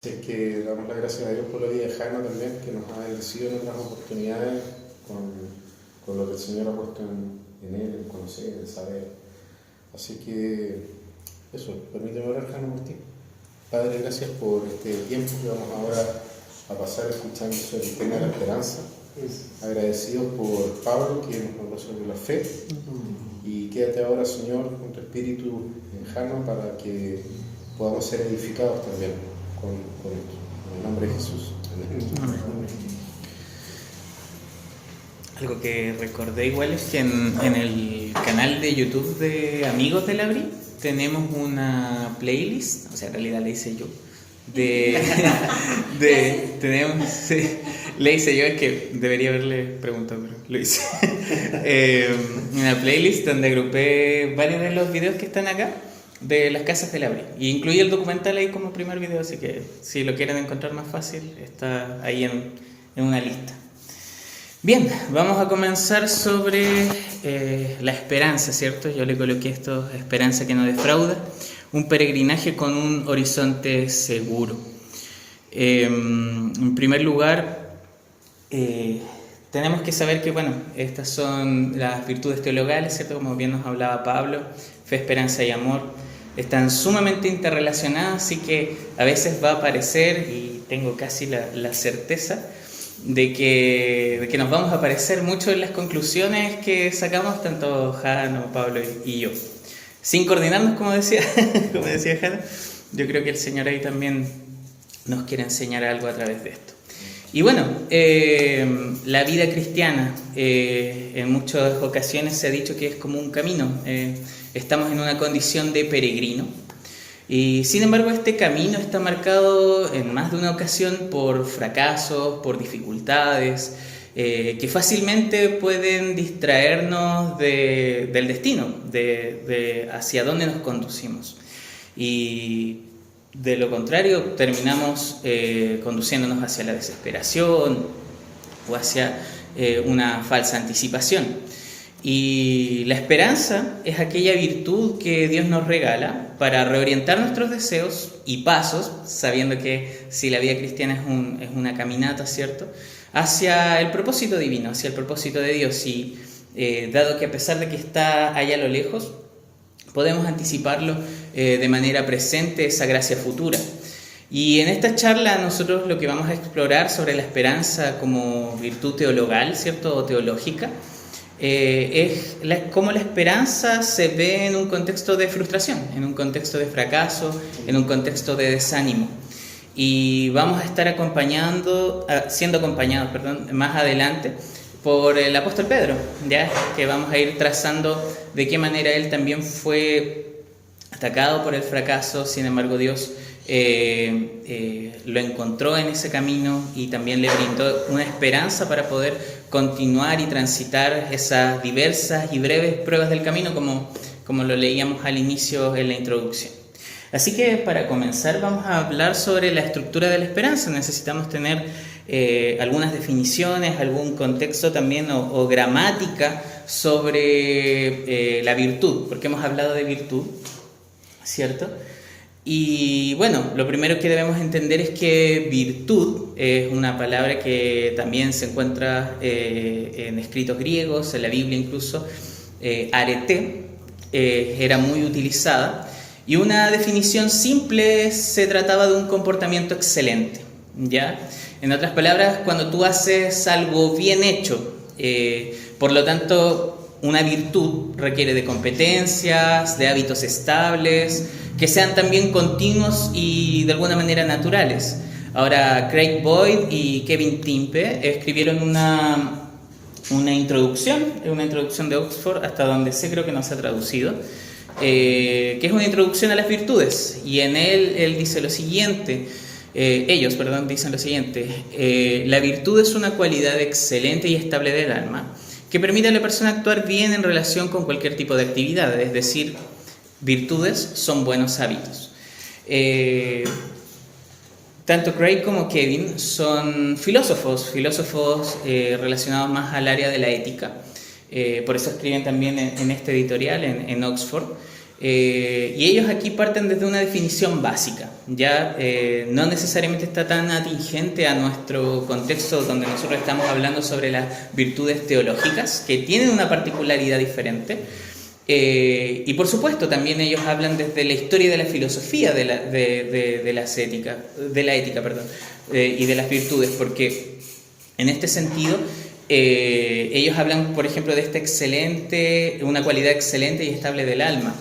Es que damos las gracias a Dios por la vida de Jano también, que nos ha bendecido en otras oportunidades con lo que el Señor ha puesto en él, en conocer, en saber. Así que eso, permíteme orar, Jano, por ti. Padre, gracias por este tiempo que vamos ahora a pasar escuchando sobre el tema de la esperanza. Agradecidos por Pablo, que nos habló sobre la fe. Y quédate ahora, Señor, con tu espíritu en Jano para que podamos ser edificados también con esto. En el nombre de Jesús. Amén. Algo que recordé igual es que en el canal de YouTube de Amigos de Labri tenemos una playlist, o sea, en realidad la hice yo, le hice yo, es que debería haberle preguntado, pero lo hice. Una playlist donde agrupé varios de los videos que están acá de las casas de Labri, y incluí el documental ahí como primer video, así que si lo quieren encontrar más fácil está ahí en una lista. Bien, vamos a comenzar sobre la esperanza, ¿cierto? Yo le coloqué esto: esperanza que no defrauda, un peregrinaje con un horizonte seguro. En primer lugar, tenemos que saber que, bueno, estas son las virtudes teologales, ¿cierto? Como bien nos hablaba Pablo: fe, esperanza y amor. Están sumamente interrelacionadas, así que a veces va a parecer, y tengo casi la certeza, de que nos vamos a parecer mucho en las conclusiones que sacamos tanto Jano, Pablo y yo. Sin coordinarnos, como decía Jano, yo creo que el Señor ahí también nos quiere enseñar algo a través de esto. Y bueno, la vida cristiana en muchas ocasiones se ha dicho que es como un camino. Estamos en una condición de peregrino. Y sin embargo, este camino está marcado en más de una ocasión por fracasos, por dificultades, que fácilmente pueden distraernos del destino, de hacia dónde nos conducimos. Y de lo contrario, terminamos conduciéndonos hacia la desesperación o hacia una falsa anticipación. Y la esperanza es aquella virtud que Dios nos regala para reorientar nuestros deseos y pasos, sabiendo que si la vida cristiana es una caminata, ¿cierto?, hacia el propósito divino, hacia el propósito de Dios. Y dado que a pesar de que está allá a lo lejos, podemos anticiparlo de manera presente, esa gracia futura. Y en esta charla nosotros lo que vamos a explorar sobre la esperanza como virtud teologal, ¿cierto?, o teológica, es cómo la esperanza se ve en un contexto de frustración, en un contexto de fracaso, en un contexto de desánimo. Y vamos a estar siendo acompañados más adelante por el apóstol Pedro, ¿ya? Que vamos a ir trazando de qué manera él también fue atacado por el fracaso. Sin embargo, Dios lo encontró en ese camino y también le brindó una esperanza para poder continuar y transitar esas diversas y breves pruebas del camino, como lo leíamos al inicio en la introducción. Así que para comenzar vamos a hablar sobre la estructura de la esperanza. Necesitamos tener algunas definiciones, algún contexto también o gramática sobre la virtud, porque hemos hablado de virtud, ¿cierto? Y bueno, lo primero que debemos entender es que virtud es una palabra que también se encuentra en escritos griegos, en la Biblia incluso. Arete era muy utilizada, y una definición simple: se trataba de un comportamiento excelente, ¿ya? En otras palabras, cuando tú haces algo bien hecho, por lo tanto, una virtud requiere de competencias, de hábitos estables, que sean también continuos y de alguna manera naturales. Ahora, Craig Boyd y Kevin Timpe escribieron una introducción de Oxford, hasta donde sé, creo que no se ha traducido, que es una introducción a las virtudes, y en él dice lo siguiente. Ellos dicen lo siguiente: la virtud es una cualidad excelente y estable del alma que permite a la persona actuar bien en relación con cualquier tipo de actividad, es decir, virtudes son buenos hábitos. Tanto Craig como Kevin son filósofos relacionados más al área de la ética, por eso escriben también en este editorial, en Oxford, y ellos aquí parten desde una definición básica. ya no necesariamente está tan atingente a nuestro contexto donde nosotros estamos hablando sobre las virtudes teológicas, que tienen una particularidad diferente. Y por supuesto también ellos hablan desde la historia de la filosofía de la ética, perdón, y de las virtudes, porque en este sentido ellos hablan, por ejemplo, de una cualidad excelente y estable del alma.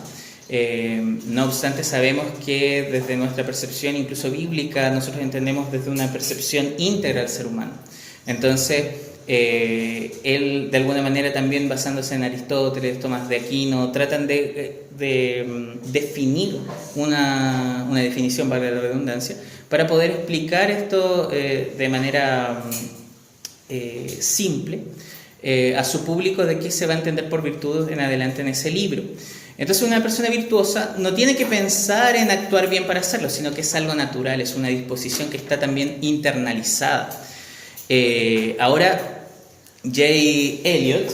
No obstante, sabemos que desde nuestra percepción, incluso bíblica, nosotros entendemos desde una percepción íntegra al ser humano. Entonces, él, de alguna manera, también basándose en Aristóteles, Tomás de Aquino, tratan de definir una definición, valga la redundancia, para poder explicar esto de manera simple a su público de qué se va a entender por virtud en adelante en ese libro. Entonces, una persona virtuosa no tiene que pensar en actuar bien para hacerlo, sino que es algo natural, es una disposición que está también internalizada. Ahora, J. Elliot,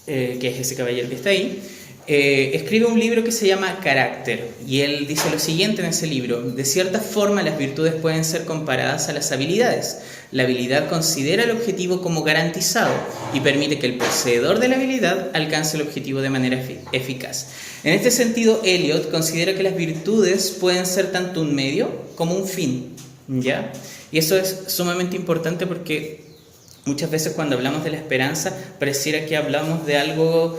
que es ese caballero que está ahí, escribe un libro que se llama Carácter, y él dice lo siguiente en ese libro: de cierta forma las virtudes pueden ser comparadas a las habilidades. La habilidad considera el objetivo como garantizado y permite que el poseedor de la habilidad alcance el objetivo de manera eficaz. En este sentido, Elliot considera que las virtudes pueden ser tanto un medio como un fin, ¿ya? Y eso es sumamente importante porque muchas veces cuando hablamos de la esperanza pareciera que hablamos de algo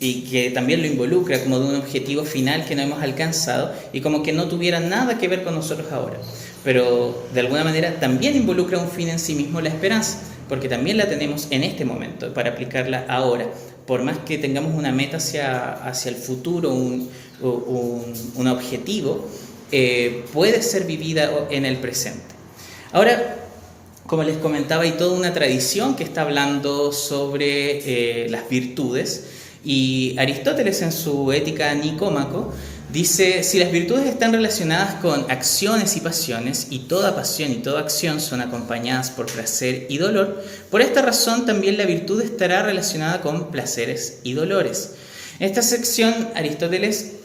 y que también lo involucra como de un objetivo final que no hemos alcanzado y como que no tuviera nada que ver con nosotros ahora. Pero de alguna manera también involucra un fin en sí mismo la esperanza, porque también la tenemos en este momento para aplicarla ahora. Por más que tengamos una meta hacia el futuro, un objetivo, puede ser vivida en el presente. Ahora, como les comentaba, hay toda una tradición que está hablando sobre las virtudes, y Aristóteles en su Ética Nicómaco dice: si las virtudes están relacionadas con acciones y pasiones, y toda pasión y toda acción son acompañadas por placer y dolor, por esta razón también la virtud estará relacionada con placeres y dolores. En esta sección Aristóteles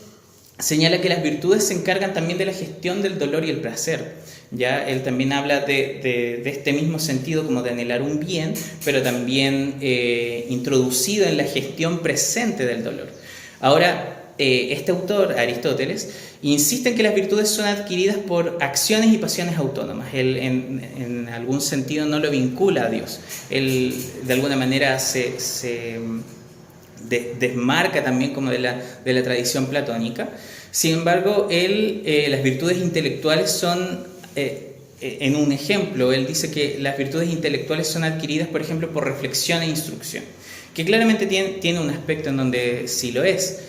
señala que las virtudes se encargan también de la gestión del dolor y el placer. Ya él también habla de este mismo sentido, como de anhelar un bien, pero también introducido en la gestión presente del dolor. Ahora, este autor, Aristóteles, insiste en que las virtudes son adquiridas por acciones y pasiones autónomas. Él en algún sentido no lo vincula a Dios. Él de alguna manera se desmarca también como de la tradición platónica. Sin embargo, las virtudes intelectuales son, en un ejemplo, él dice que las virtudes intelectuales son adquiridas, por ejemplo, por reflexión e instrucción, que claramente tiene un aspecto en donde sí lo es.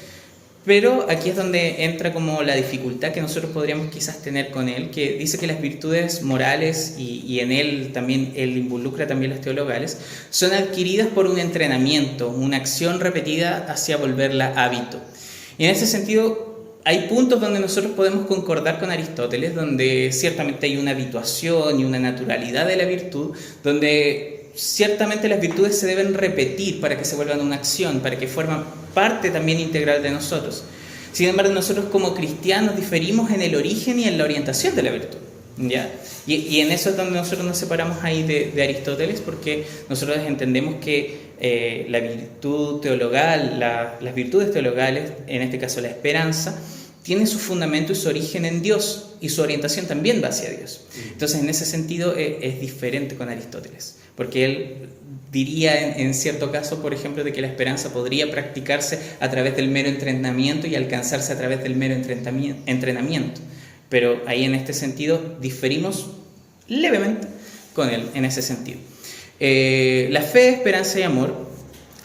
Pero aquí es donde entra como la dificultad que nosotros podríamos quizás tener con él, que dice que las virtudes morales, y en él también él involucra también las teologales, son adquiridas por un entrenamiento, una acción repetida hacia volverla hábito. Y en ese sentido hay puntos donde nosotros podemos concordar con Aristóteles, donde ciertamente hay una habituación y una naturalidad de la virtud, donde ciertamente las virtudes se deben repetir para que se vuelvan una acción, para que formen parte también integral de nosotros. Sin embargo, nosotros como cristianos diferimos en el origen y en la orientación de la virtud, ¿ya? Y en eso es donde nosotros nos separamos ahí de Aristóteles, porque nosotros entendemos que la virtud teologal, las virtudes teologales, en este caso la esperanza, tiene su fundamento y su origen en Dios, y su orientación también va hacia Dios. Entonces, en ese sentido, es diferente con Aristóteles, porque él diría en cierto caso, por ejemplo, de que la esperanza podría practicarse a través del mero entrenamiento y alcanzarse a través del mero entrenamiento. Pero ahí en este sentido diferimos levemente con él, en ese sentido. La fe, esperanza y amor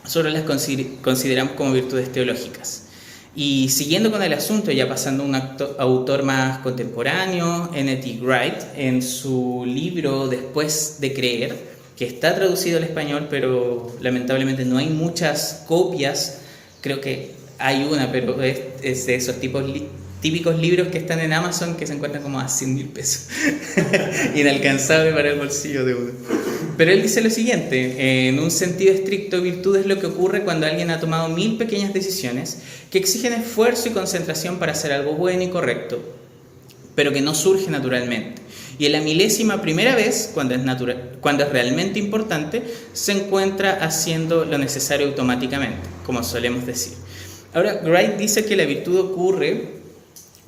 nosotros las consideramos como virtudes teológicas. Y siguiendo con el asunto, ya pasando a un autor más contemporáneo, N.T. Wright, en su libro Después de creer, que está traducido al español, pero lamentablemente no hay muchas copias, creo que hay una, pero es de esos típicos libros que están en Amazon que se encuentran como a 100.000 pesos, inalcanzable para el bolsillo de uno. Pero él dice lo siguiente: en un sentido estricto, virtud es lo que ocurre cuando alguien ha tomado 1000 pequeñas decisiones que exigen esfuerzo y concentración para hacer algo bueno y correcto, pero que no surge naturalmente. Y en la milésima primera vez, cuando es realmente importante, se encuentra haciendo lo necesario automáticamente, como solemos decir. Ahora, Wright dice que la virtud ocurre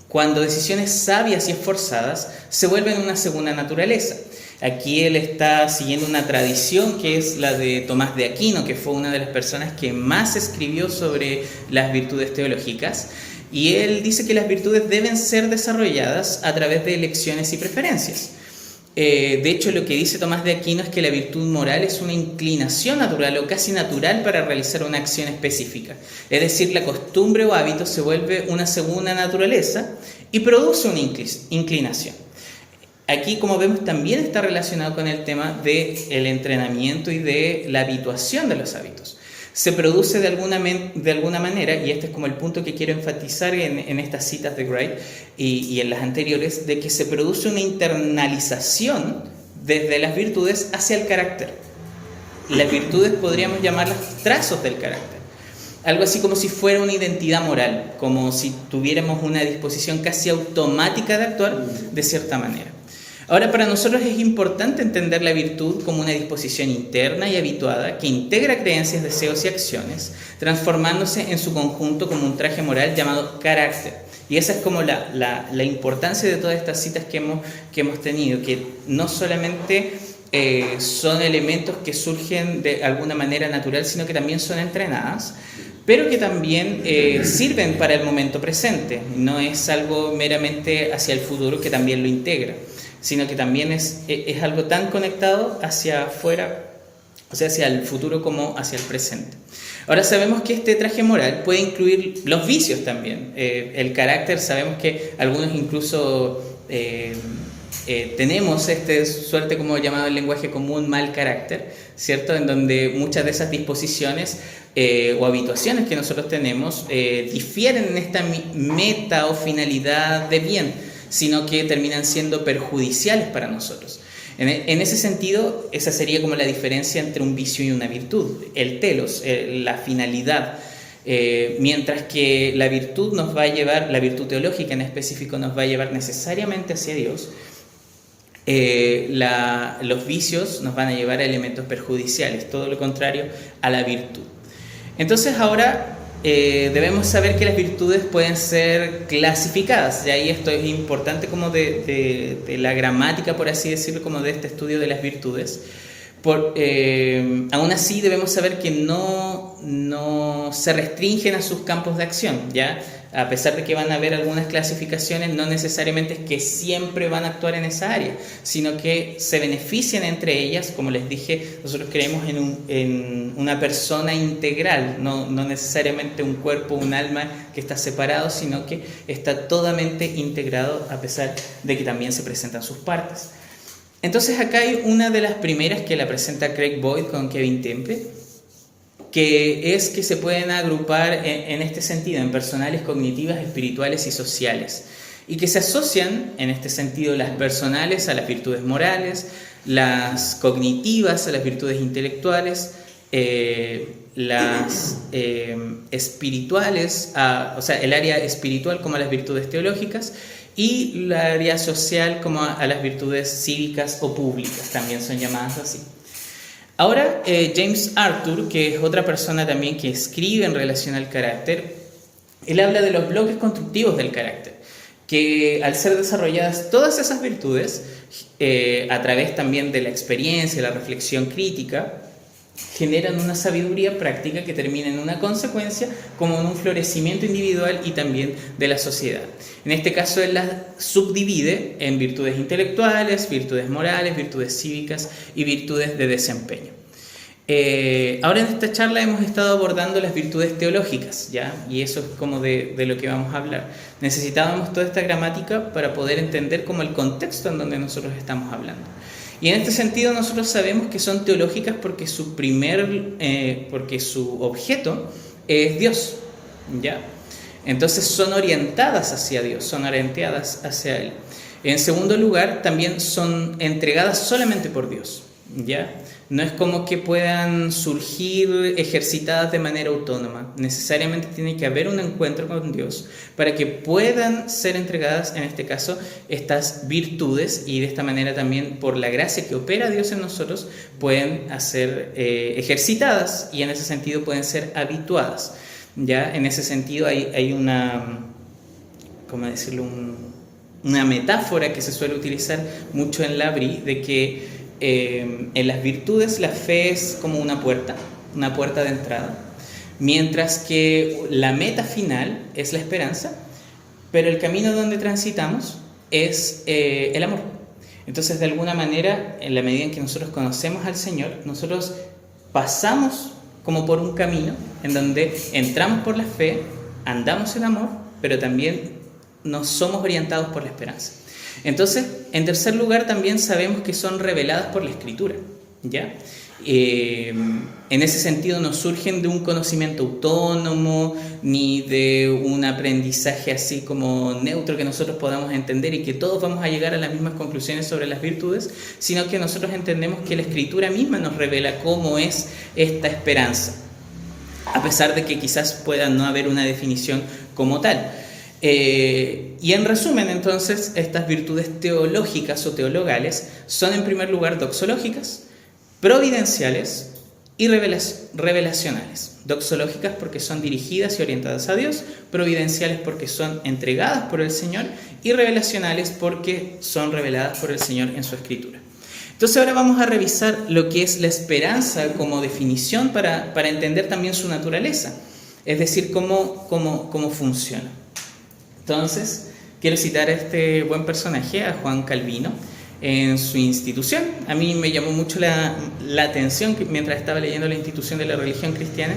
cuando decisiones sabias y esforzadas se vuelven una segunda naturaleza. Aquí él está siguiendo una tradición que es la de Tomás de Aquino, que fue una de las personas que más escribió sobre las virtudes teológicas. Y él dice que las virtudes deben ser desarrolladas a través de elecciones y preferencias. De hecho, lo que dice Tomás de Aquino es que la virtud moral es una inclinación natural o casi natural para realizar una acción específica. Es decir, la costumbre o hábito se vuelve una segunda naturaleza y produce una inclinación. Aquí, como vemos, también está relacionado con el tema del entrenamiento y de la habituación de los hábitos. Se produce de alguna manera, y este es como el punto que quiero enfatizar en estas citas de Wright y en las anteriores, de que se produce una internalización desde las virtudes hacia el carácter. Las virtudes podríamos llamarlas trazos del carácter. Algo así como si fuera una identidad moral, como si tuviéramos una disposición casi automática de actuar de cierta manera. Ahora, para nosotros es importante entender la virtud como una disposición interna y habituada que integra creencias, deseos y acciones, transformándose en su conjunto como un traje moral llamado carácter. Y esa es como la importancia de todas estas citas que hemos tenido, que no solamente son elementos que surgen de alguna manera natural, sino que también son entrenadas, pero que también sirven para el momento presente. No es algo meramente hacia el futuro, que también lo integra, sino que también es algo tan conectado hacia afuera, o sea, hacia el futuro como hacia el presente. Ahora sabemos que este traje moral puede incluir los vicios también. El carácter, sabemos que algunos incluso tenemos suerte como llamado el lenguaje común mal carácter, ¿cierto? En donde muchas de esas disposiciones o habituaciones que nosotros tenemos difieren en esta meta o finalidad de bien, sino que terminan siendo perjudiciales para nosotros. En ese sentido, esa sería como la diferencia entre un vicio y una virtud. El telos, la finalidad, mientras que la virtud nos va a llevar, la virtud teológica en específico nos va a llevar necesariamente hacia Dios, los vicios nos van a llevar a elementos perjudiciales, todo lo contrario a la virtud. Entonces ahora debemos saber que las virtudes pueden ser clasificadas, y ahí esto es importante como de la gramática, por así decirlo, como de este estudio de las virtudes. Aún así debemos saber que no se restringen a sus campos de acción, ¿ya? A pesar de que van a haber algunas clasificaciones, no necesariamente es que siempre van a actuar en esa área, sino que se benefician entre ellas. Como les dije, nosotros creemos en una persona integral, no necesariamente un cuerpo, un alma que está separado, sino que está totalmente integrado, a pesar de que también se presentan sus partes. Entonces acá hay una de las primeras que la presenta Craig Boyd con Kevin Temple, que es que se pueden agrupar en este sentido, en personales, cognitivas, espirituales y sociales, y que se asocian en este sentido las personales a las virtudes morales, las cognitivas a las virtudes intelectuales, las espirituales, o sea, el área espiritual como a las virtudes teológicas, y la área social como a las virtudes cívicas o públicas, también son llamadas así. Ahora, James Arthur, que es otra persona también que escribe en relación al carácter, él habla de los bloques constructivos del carácter, que al ser desarrolladas todas esas virtudes, a través también de la experiencia, la reflexión crítica, generan una sabiduría práctica que termina en una consecuencia como en un florecimiento individual y también de la sociedad. En este caso él las subdivide en virtudes intelectuales, virtudes morales, virtudes cívicas y virtudes de desempeño. Ahora en esta charla hemos estado abordando las virtudes teológicas, ¿ya? Y eso es como de lo que vamos a hablar. Necesitábamos toda esta gramática para poder entender como el contexto en donde nosotros estamos hablando. Y en este sentido nosotros sabemos que son teológicas porque su objeto es Dios, ¿ya? Entonces son orientadas hacia Dios, son orientadas hacia Él. En segundo lugar, también son entregadas solamente por Dios, ¿ya? No es como que puedan surgir ejercitadas de manera autónoma. Necesariamente tiene que haber un encuentro con Dios para que puedan ser entregadas, en este caso, estas virtudes, y de esta manera también, por la gracia que opera Dios en nosotros, pueden ser ejercitadas, y en ese sentido pueden ser habituadas. ¿Ya? En ese sentido hay una, ¿cómo decirlo? Una metáfora que se suele utilizar mucho en la BRI, de que en las virtudes la fe es como una puerta de entrada, mientras que la meta final es la esperanza, pero el camino donde transitamos es el amor. Entonces, de alguna manera, en la medida en que nosotros conocemos al Señor, nosotros pasamos como por un camino en donde entramos por la fe, andamos en amor, pero también nos somos orientados por la esperanza. Entonces, en tercer lugar, también sabemos que son reveladas por la Escritura, ¿ya? En ese sentido no surgen de un conocimiento autónomo ni de un aprendizaje así como neutro que nosotros podamos entender y que todos vamos a llegar a las mismas conclusiones sobre las virtudes, sino que nosotros entendemos que la Escritura misma nos revela cómo es esta esperanza, a pesar de que quizás pueda no haber una definición como tal. Y en resumen, entonces, estas virtudes teológicas o teologales son en primer lugar doxológicas, providenciales y revelacionales. Doxológicas porque son dirigidas y orientadas a Dios, providenciales porque son entregadas por el Señor, y revelacionales porque son reveladas por el Señor en su Escritura. Entonces ahora vamos a revisar lo que es la esperanza como definición para entender también su naturaleza, es decir, cómo funciona. Entonces, quiero citar a este buen personaje, a Juan Calvino, en su institución. A mí me llamó mucho la atención que mientras estaba leyendo la Institución de la Religión Cristiana,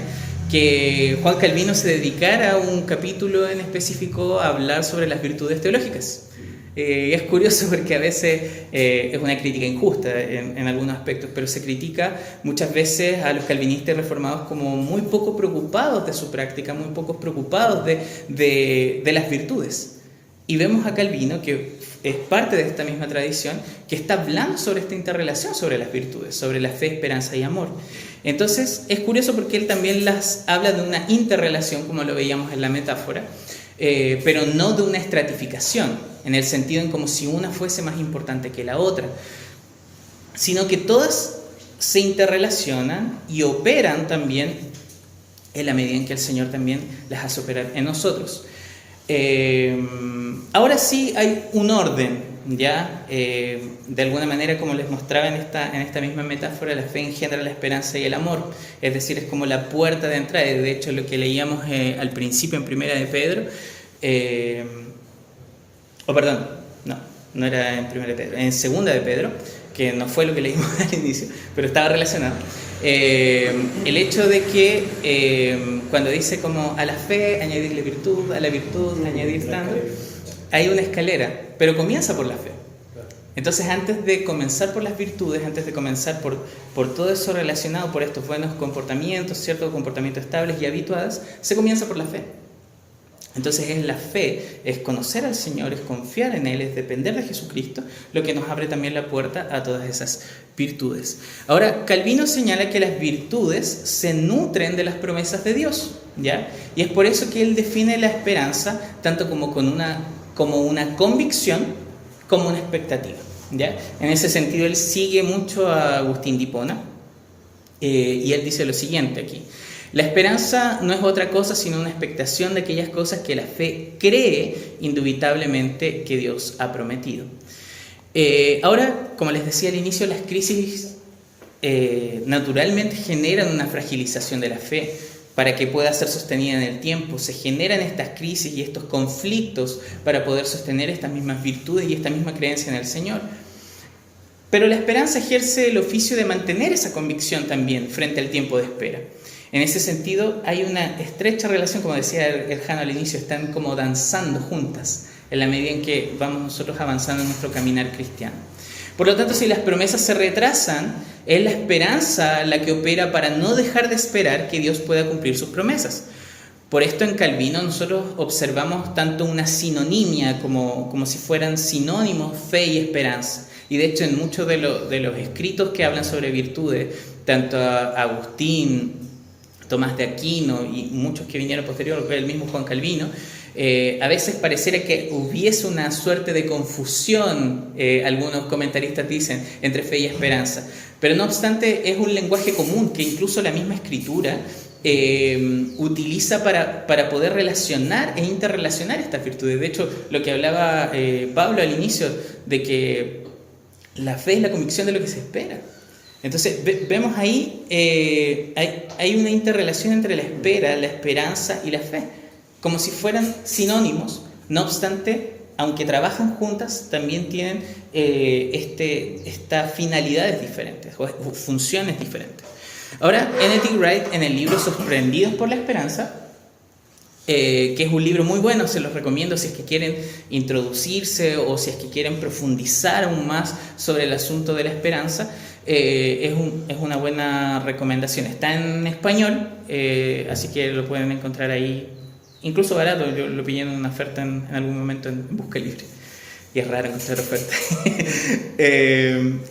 que Juan Calvino se dedicara a un capítulo en específico a hablar sobre las virtudes teológicas. Es curioso porque a veces es una crítica injusta en algunos aspectos, pero se critica muchas veces a los calvinistas reformados como muy poco preocupados de su práctica, muy poco preocupados de las virtudes. Y vemos a Calvino, que es parte de esta misma tradición, que está hablando sobre esta interrelación sobre las virtudes, sobre la fe, esperanza y amor. Entonces es curioso porque él también las habla de una interrelación, como lo veíamos en la metáfora, pero no de una estratificación, en el sentido en como si una fuese más importante que la otra, sino que todas se interrelacionan y operan también en la medida en que el Señor también las hace operar en nosotros. Ahora sí hay un orden, ¿ya? De alguna manera, como les mostraba en esta misma metáfora, la fe engendra la esperanza y el amor, es decir, es como la puerta de entrada. De hecho, lo que leíamos al principio en Primera de Pedro, no era en Primera de Pedro, en Segunda de Pedro, que no fue lo que leímos al inicio, pero estaba relacionado. El hecho de que cuando dice como a la fe añadirle virtud, a la virtud añadir tanto, hay una escalera, pero comienza por la fe. Entonces, antes de comenzar por las virtudes, antes de comenzar por todo eso relacionado, por estos buenos comportamientos, ciertos comportamientos estables y habituados, se comienza por la fe. Entonces es la fe, es conocer al Señor, es confiar en Él, es depender de Jesucristo, lo que nos abre también la puerta a todas esas virtudes. Ahora, Calvino señala que las virtudes se nutren de las promesas de Dios, ¿ya? Y es por eso que él define la esperanza tanto como una convicción, como una expectativa, ¿ya? En ese sentido, él sigue mucho a Agustín de Hipona, y él dice lo siguiente aquí: la esperanza no es otra cosa sino una expectación de aquellas cosas que la fe cree indubitablemente que Dios ha prometido. Ahora, como les decía al inicio, las crisis naturalmente generan una fragilización de la fe para que pueda ser sostenida en el tiempo. Se generan estas crisis y estos conflictos para poder sostener estas mismas virtudes y esta misma creencia en el Señor. Pero la esperanza ejerce el oficio de mantener esa convicción también frente al tiempo de espera. En ese sentido, hay una estrecha relación, como decía el Jano al inicio, están como danzando juntas en la medida en que vamos nosotros avanzando en nuestro caminar cristiano. Por lo tanto, si las promesas se retrasan, es la esperanza la que opera para no dejar de esperar que Dios pueda cumplir sus promesas. Por esto en Calvino nosotros observamos tanto una sinonimia como si fueran sinónimos fe y esperanza. Y de hecho en muchos de los escritos que hablan sobre virtudes, tanto Agustín, Tomás de Aquino y muchos que vinieron posterior, el mismo Juan Calvino, a veces pareciera que hubiese una suerte de confusión, algunos comentaristas dicen, entre fe y esperanza. Pero no obstante, es un lenguaje común que incluso la misma escritura utiliza para poder relacionar e interrelacionar estas virtudes. De hecho, lo que hablaba Pablo al inicio, de que la fe es la convicción de lo que se espera. Entonces, vemos ahí, hay una interrelación entre la espera, la esperanza y la fe, como si fueran sinónimos. No obstante, aunque trabajan juntas, también tienen estas finalidades diferentes, o funciones diferentes. Ahora, N.T. Wright, en el libro Sorprendidos por la Esperanza, que es un libro muy bueno, se los recomiendo si es que quieren introducirse o si es que quieren profundizar aún más sobre el asunto de la esperanza, es una buena recomendación. Está en español, así que lo pueden encontrar ahí, incluso barato. Yo lo pillé en una oferta en algún momento en Busca Libre. Y es raro encontrar oferta.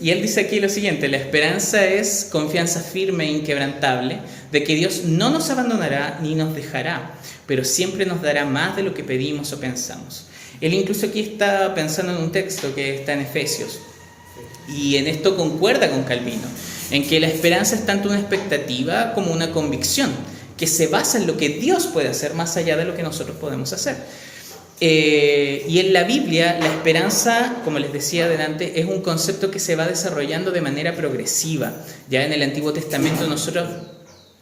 Y él dice aquí lo siguiente: la esperanza es confianza firme e inquebrantable de que Dios no nos abandonará ni nos dejará, pero siempre nos dará más de lo que pedimos o pensamos. Él incluso aquí está pensando en un texto que está en Efesios, y en esto concuerda con Calvino, en que la esperanza es tanto una expectativa como una convicción, que se basa en lo que Dios puede hacer más allá de lo que nosotros podemos hacer. Y en la Biblia la esperanza, como les decía adelante, es un concepto que se va desarrollando de manera progresiva. Ya en el Antiguo Testamento nosotros,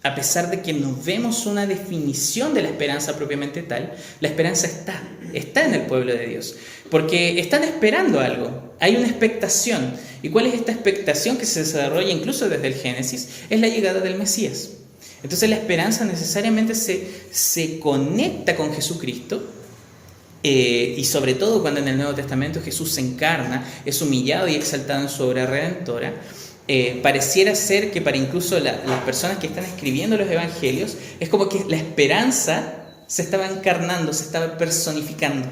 a pesar de que no vemos una definición de la esperanza propiamente tal, la esperanza está en el pueblo de Dios, porque están esperando algo, hay una expectación. ¿Y cuál es esta expectación que se desarrolla incluso desde el Génesis? Es la llegada del Mesías. Entonces la esperanza necesariamente se conecta con Jesucristo. Y sobre todo cuando en el Nuevo Testamento Jesús se encarna, es humillado y exaltado en su obra redentora, pareciera ser que para incluso las personas que están escribiendo los evangelios, es como que la esperanza se estaba encarnando, se estaba personificando.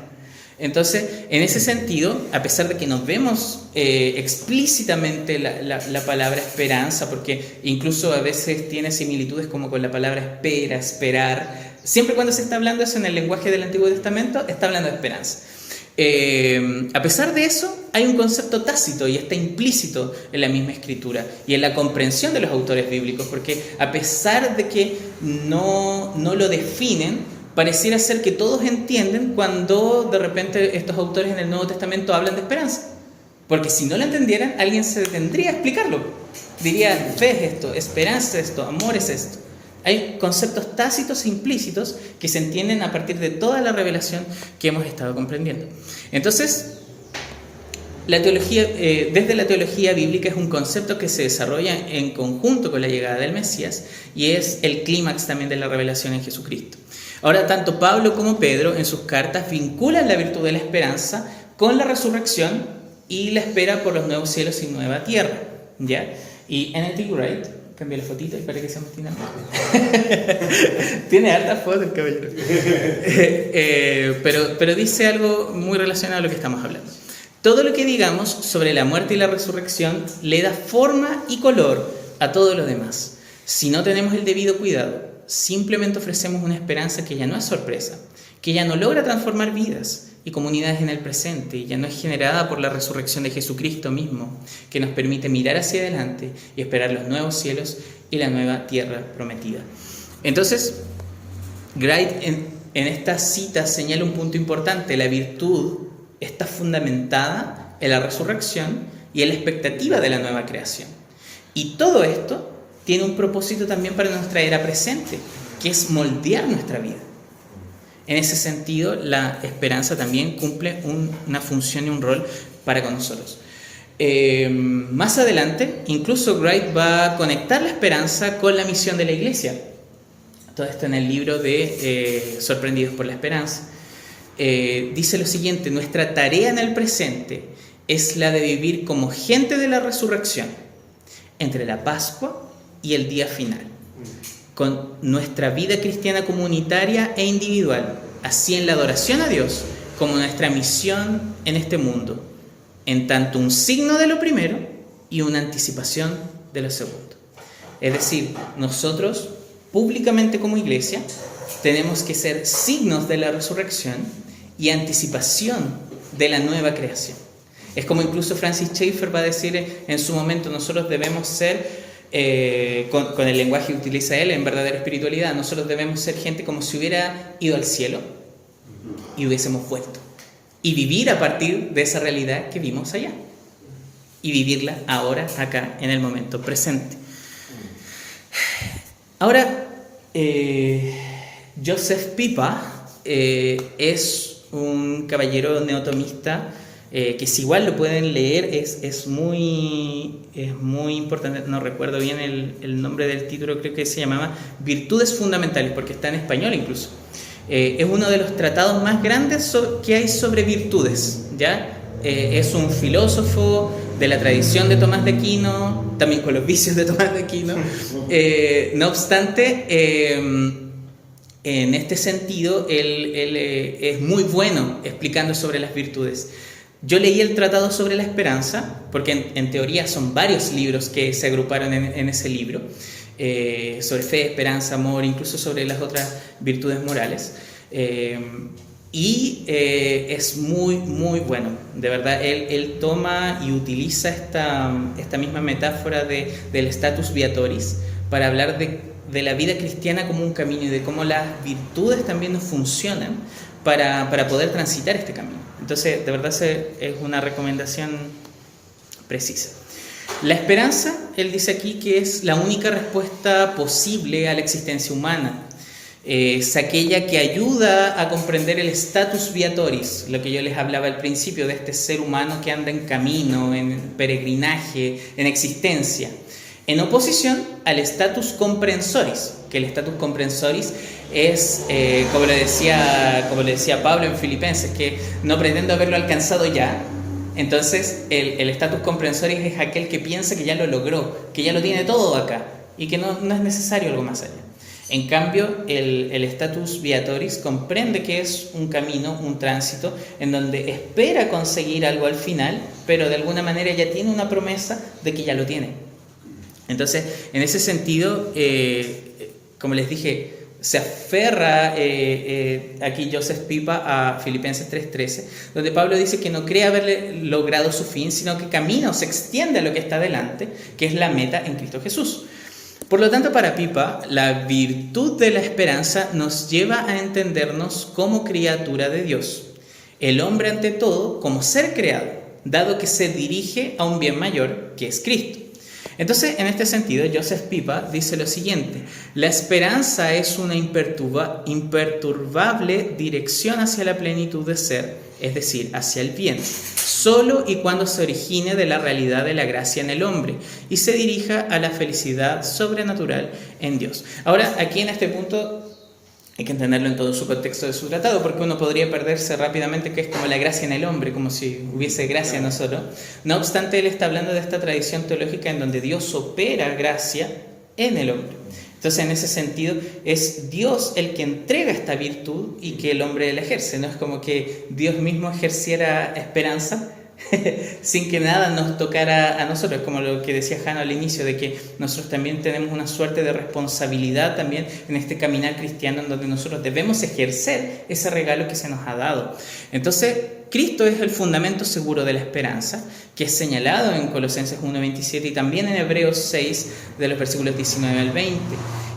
Entonces, en ese sentido, a pesar de que no vemos explícitamente la palabra esperanza, porque incluso a veces tiene similitudes como con la palabra espera, esperar, siempre cuando se está hablando eso en el lenguaje del Antiguo Testamento, está hablando de esperanza. A pesar de eso, hay un concepto tácito y está implícito en la misma escritura y en la comprensión de los autores bíblicos, porque a pesar de que no lo definen, pareciera ser que todos entienden cuando de repente estos autores en el Nuevo Testamento hablan de esperanza. Porque si no lo entendieran, alguien se tendría a explicarlo. Diría, fe es esto, esperanza es esto, amor es esto. Hay conceptos tácitos e implícitos que se entienden a partir de toda la revelación que hemos estado comprendiendo. Entonces, la teología, desde la teología bíblica, es un concepto que se desarrolla en conjunto con la llegada del Mesías y es el clímax también de la revelación en Jesucristo. Ahora, tanto Pablo como Pedro en sus cartas vinculan la virtud de la esperanza con la resurrección y la espera por los nuevos cielos y nueva tierra, ¿ya? Y N.T. Wright, cambia la fotita y para que sea más dinámico. Tiene hartas fotos el caballero. Pero dice algo muy relacionado a lo que estamos hablando. Todo lo que digamos sobre la muerte y la resurrección le da forma y color a todo lo demás. Si no tenemos el debido cuidado, simplemente ofrecemos una esperanza que ya no es sorpresa, que ya no logra transformar vidas y comunidades en el presente, y ya no es generada por la resurrección de Jesucristo mismo, que nos permite mirar hacia adelante y esperar los nuevos cielos y la nueva tierra prometida. Entonces, Wright en esta cita señala un punto importante: la virtud está fundamentada en la resurrección y en la expectativa de la nueva creación. Y todo esto tiene un propósito también para nuestra era presente, que es moldear nuestra vida. En ese sentido, la esperanza también cumple una función y un rol para con nosotros. Más adelante, incluso Wright va a conectar la esperanza con la misión de la iglesia. Todo esto en el libro de Sorprendidos por la Esperanza. Dice lo siguiente: nuestra tarea en el presente es la de vivir como gente de la resurrección, entre la Pascua y el día final, con nuestra vida cristiana comunitaria e individual, así en la adoración a Dios como nuestra misión en este mundo, en tanto un signo de lo primero y una anticipación de lo segundo. Es decir, nosotros públicamente como iglesia tenemos que ser signos de la resurrección y anticipación de la nueva creación. Es como incluso Francis Schaeffer va a decir en su momento, nosotros debemos ser, con el lenguaje que utiliza él en verdadera espiritualidad, nosotros debemos ser gente como si hubiera ido al cielo y hubiésemos vuelto. Y vivir a partir de esa realidad que vimos allá. Y vivirla ahora, acá, en el momento presente. Ahora, Joseph Pipa es un caballero neotomista que si igual lo pueden leer, es muy importante. No recuerdo bien el nombre del título, creo que se llamaba Virtudes Fundamentales, porque está en español incluso. Es uno de los tratados más grandes que hay sobre virtudes, ¿ya? Es un filósofo de la tradición de Tomás de Aquino, también con los vicios de Tomás de Aquino. No obstante, en este sentido, él es muy bueno explicando sobre las virtudes. Yo leí el tratado sobre la esperanza, porque en teoría son varios libros que se agruparon en ese libro, sobre fe, esperanza, amor, incluso sobre las otras virtudes morales. Es muy, muy bueno. De verdad, él toma y utiliza esta misma metáfora del status viatoris para hablar de la vida cristiana como un camino y de cómo las virtudes también nos funcionan para poder transitar este camino. Entonces, de verdad, es una recomendación precisa. La esperanza, él dice aquí que es la única respuesta posible a la existencia humana. Es aquella que ayuda a comprender el status viatoris, lo que yo les hablaba al principio, de este ser humano que anda en camino, en peregrinaje, en existencia, en oposición al status comprensoris, que el status comprensoris es, como le decía Pablo en Filipenses, que no pretendo haberlo alcanzado ya. Entonces el status comprensoris es aquel que piensa que ya lo logró, que ya lo tiene todo acá y que no es necesario algo más allá. En cambio, el status viatoris comprende que es un camino, un tránsito, en donde espera conseguir algo al final, pero de alguna manera ya tiene una promesa de que ya lo tiene. Entonces, en ese sentido, como les dije, se aferra aquí Joseph Pipa a Filipenses 3:13, donde Pablo dice que no cree haber logrado su fin, sino que camina o se extiende a lo que está delante, que es la meta en Cristo Jesús. Por lo tanto, para Pipa, la virtud de la esperanza nos lleva a entendernos como criatura de Dios. El hombre, ante todo, como ser creado, dado que se dirige a un bien mayor, que es Cristo. Entonces, en este sentido, Joseph Pipa dice lo siguiente: la esperanza es una imperturbable dirección hacia la plenitud de ser, es decir, hacia el bien, solo y cuando se origine de la realidad de la gracia en el hombre y se dirija a la felicidad sobrenatural en Dios. Ahora, aquí en este punto hay que entenderlo en todo su contexto de su tratado, porque uno podría perderse rápidamente que es como la gracia en el hombre, como si hubiese gracia en nosotros. No obstante, él está hablando de esta tradición teológica en donde Dios opera gracia en el hombre. Entonces, en ese sentido, es Dios el que entrega esta virtud y que el hombre la ejerce. No es como que Dios mismo ejerciera esperanza sin que nada nos tocara a nosotros, como lo que decía Jano al inicio, de que nosotros también tenemos una suerte de responsabilidad también en este caminar cristiano, en donde nosotros debemos ejercer ese regalo que se nos ha dado. Entonces, Cristo es el fundamento seguro de la esperanza, que es señalado en Colosenses 1:27 y también en Hebreos 6, de los versículos 19 al 20.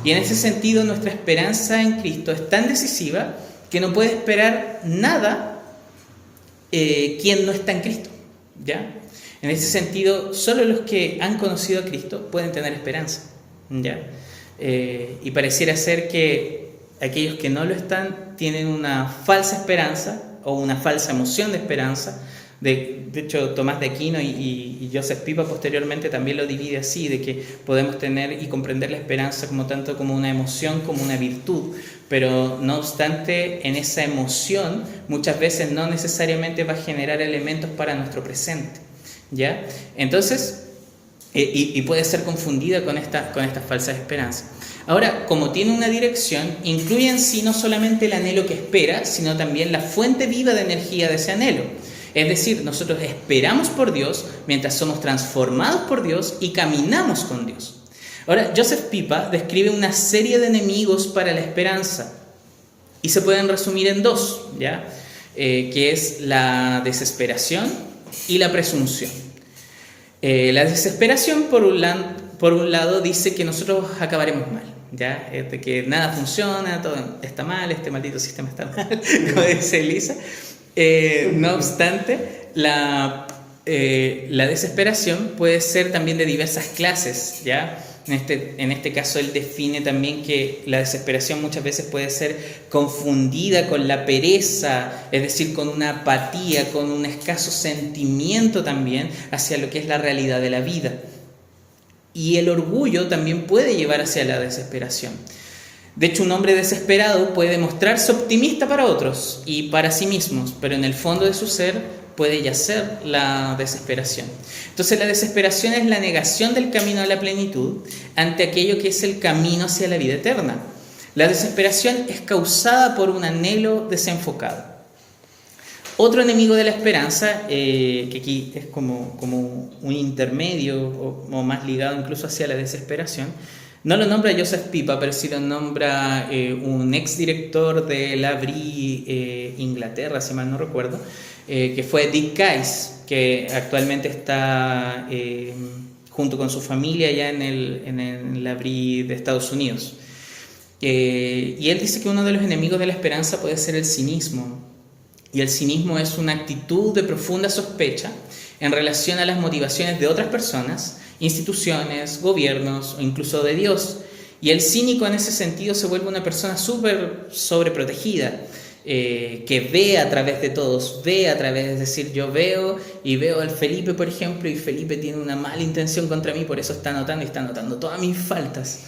Y en ese sentido, nuestra esperanza en Cristo es tan decisiva que no puede esperar nada quien no está en Cristo. ¿Ya? En ese sentido, solo los que han conocido a Cristo pueden tener esperanza, ¿ya? Y pareciera ser que aquellos que no lo están tienen una falsa esperanza o una falsa emoción de esperanza. De hecho, Tomás de Aquino y Joseph Pipa posteriormente también lo divide así, de que podemos tener y comprender la esperanza como tanto como una emoción como una virtud, pero no obstante, en esa emoción muchas veces no necesariamente va a generar elementos para nuestro presente, ¿ya? Entonces, y puede ser confundida con esta falsa esperanza. Ahora, como tiene una dirección, incluye en sí no solamente el anhelo que espera, sino también la fuente viva de energía de ese anhelo. Es decir, nosotros esperamos por Dios mientras somos transformados por Dios y caminamos con Dios. Ahora, Joseph Pipa describe una serie de enemigos para la esperanza y se pueden resumir en dos, ¿ya? Que es la desesperación y la presunción. La desesperación, por un lado, dice que nosotros acabaremos mal, ¿ya? De que nada funciona, todo está mal, este maldito sistema está mal, como dice Elisa. No obstante, la desesperación puede ser también de diversas clases, ¿ya? En este caso él define también que la desesperación muchas veces puede ser confundida con la pereza, es decir, con una apatía, con un escaso sentimiento también hacia lo que es la realidad de la vida. Y el orgullo también puede llevar hacia la desesperación. De hecho, un hombre desesperado puede mostrarse optimista para otros y para sí mismos, pero en el fondo de su ser puede yacer la desesperación. Entonces, la desesperación es la negación del camino a la plenitud ante aquello que es el camino hacia la vida eterna. La desesperación es causada por un anhelo desenfocado. Otro enemigo de la esperanza, que aquí es como un intermedio o más ligado incluso hacia la desesperación, no lo nombra Joseph Pipa, pero sí lo nombra un exdirector de l'Abri, Inglaterra, si mal no recuerdo, que fue Dick Case, que actualmente está junto con su familia allá en el l'Abri de Estados Unidos. Y él dice que uno de los enemigos de la esperanza puede ser el cinismo. Y el cinismo es una actitud de profunda sospecha en relación a las motivaciones de otras personas, instituciones, gobiernos o incluso de Dios. Y el cínico en ese sentido se vuelve una persona súper sobreprotegida, que ve a través de todos, es decir, yo veo al Felipe, por ejemplo, y Felipe tiene una mala intención contra mí, por eso está anotando todas mis faltas.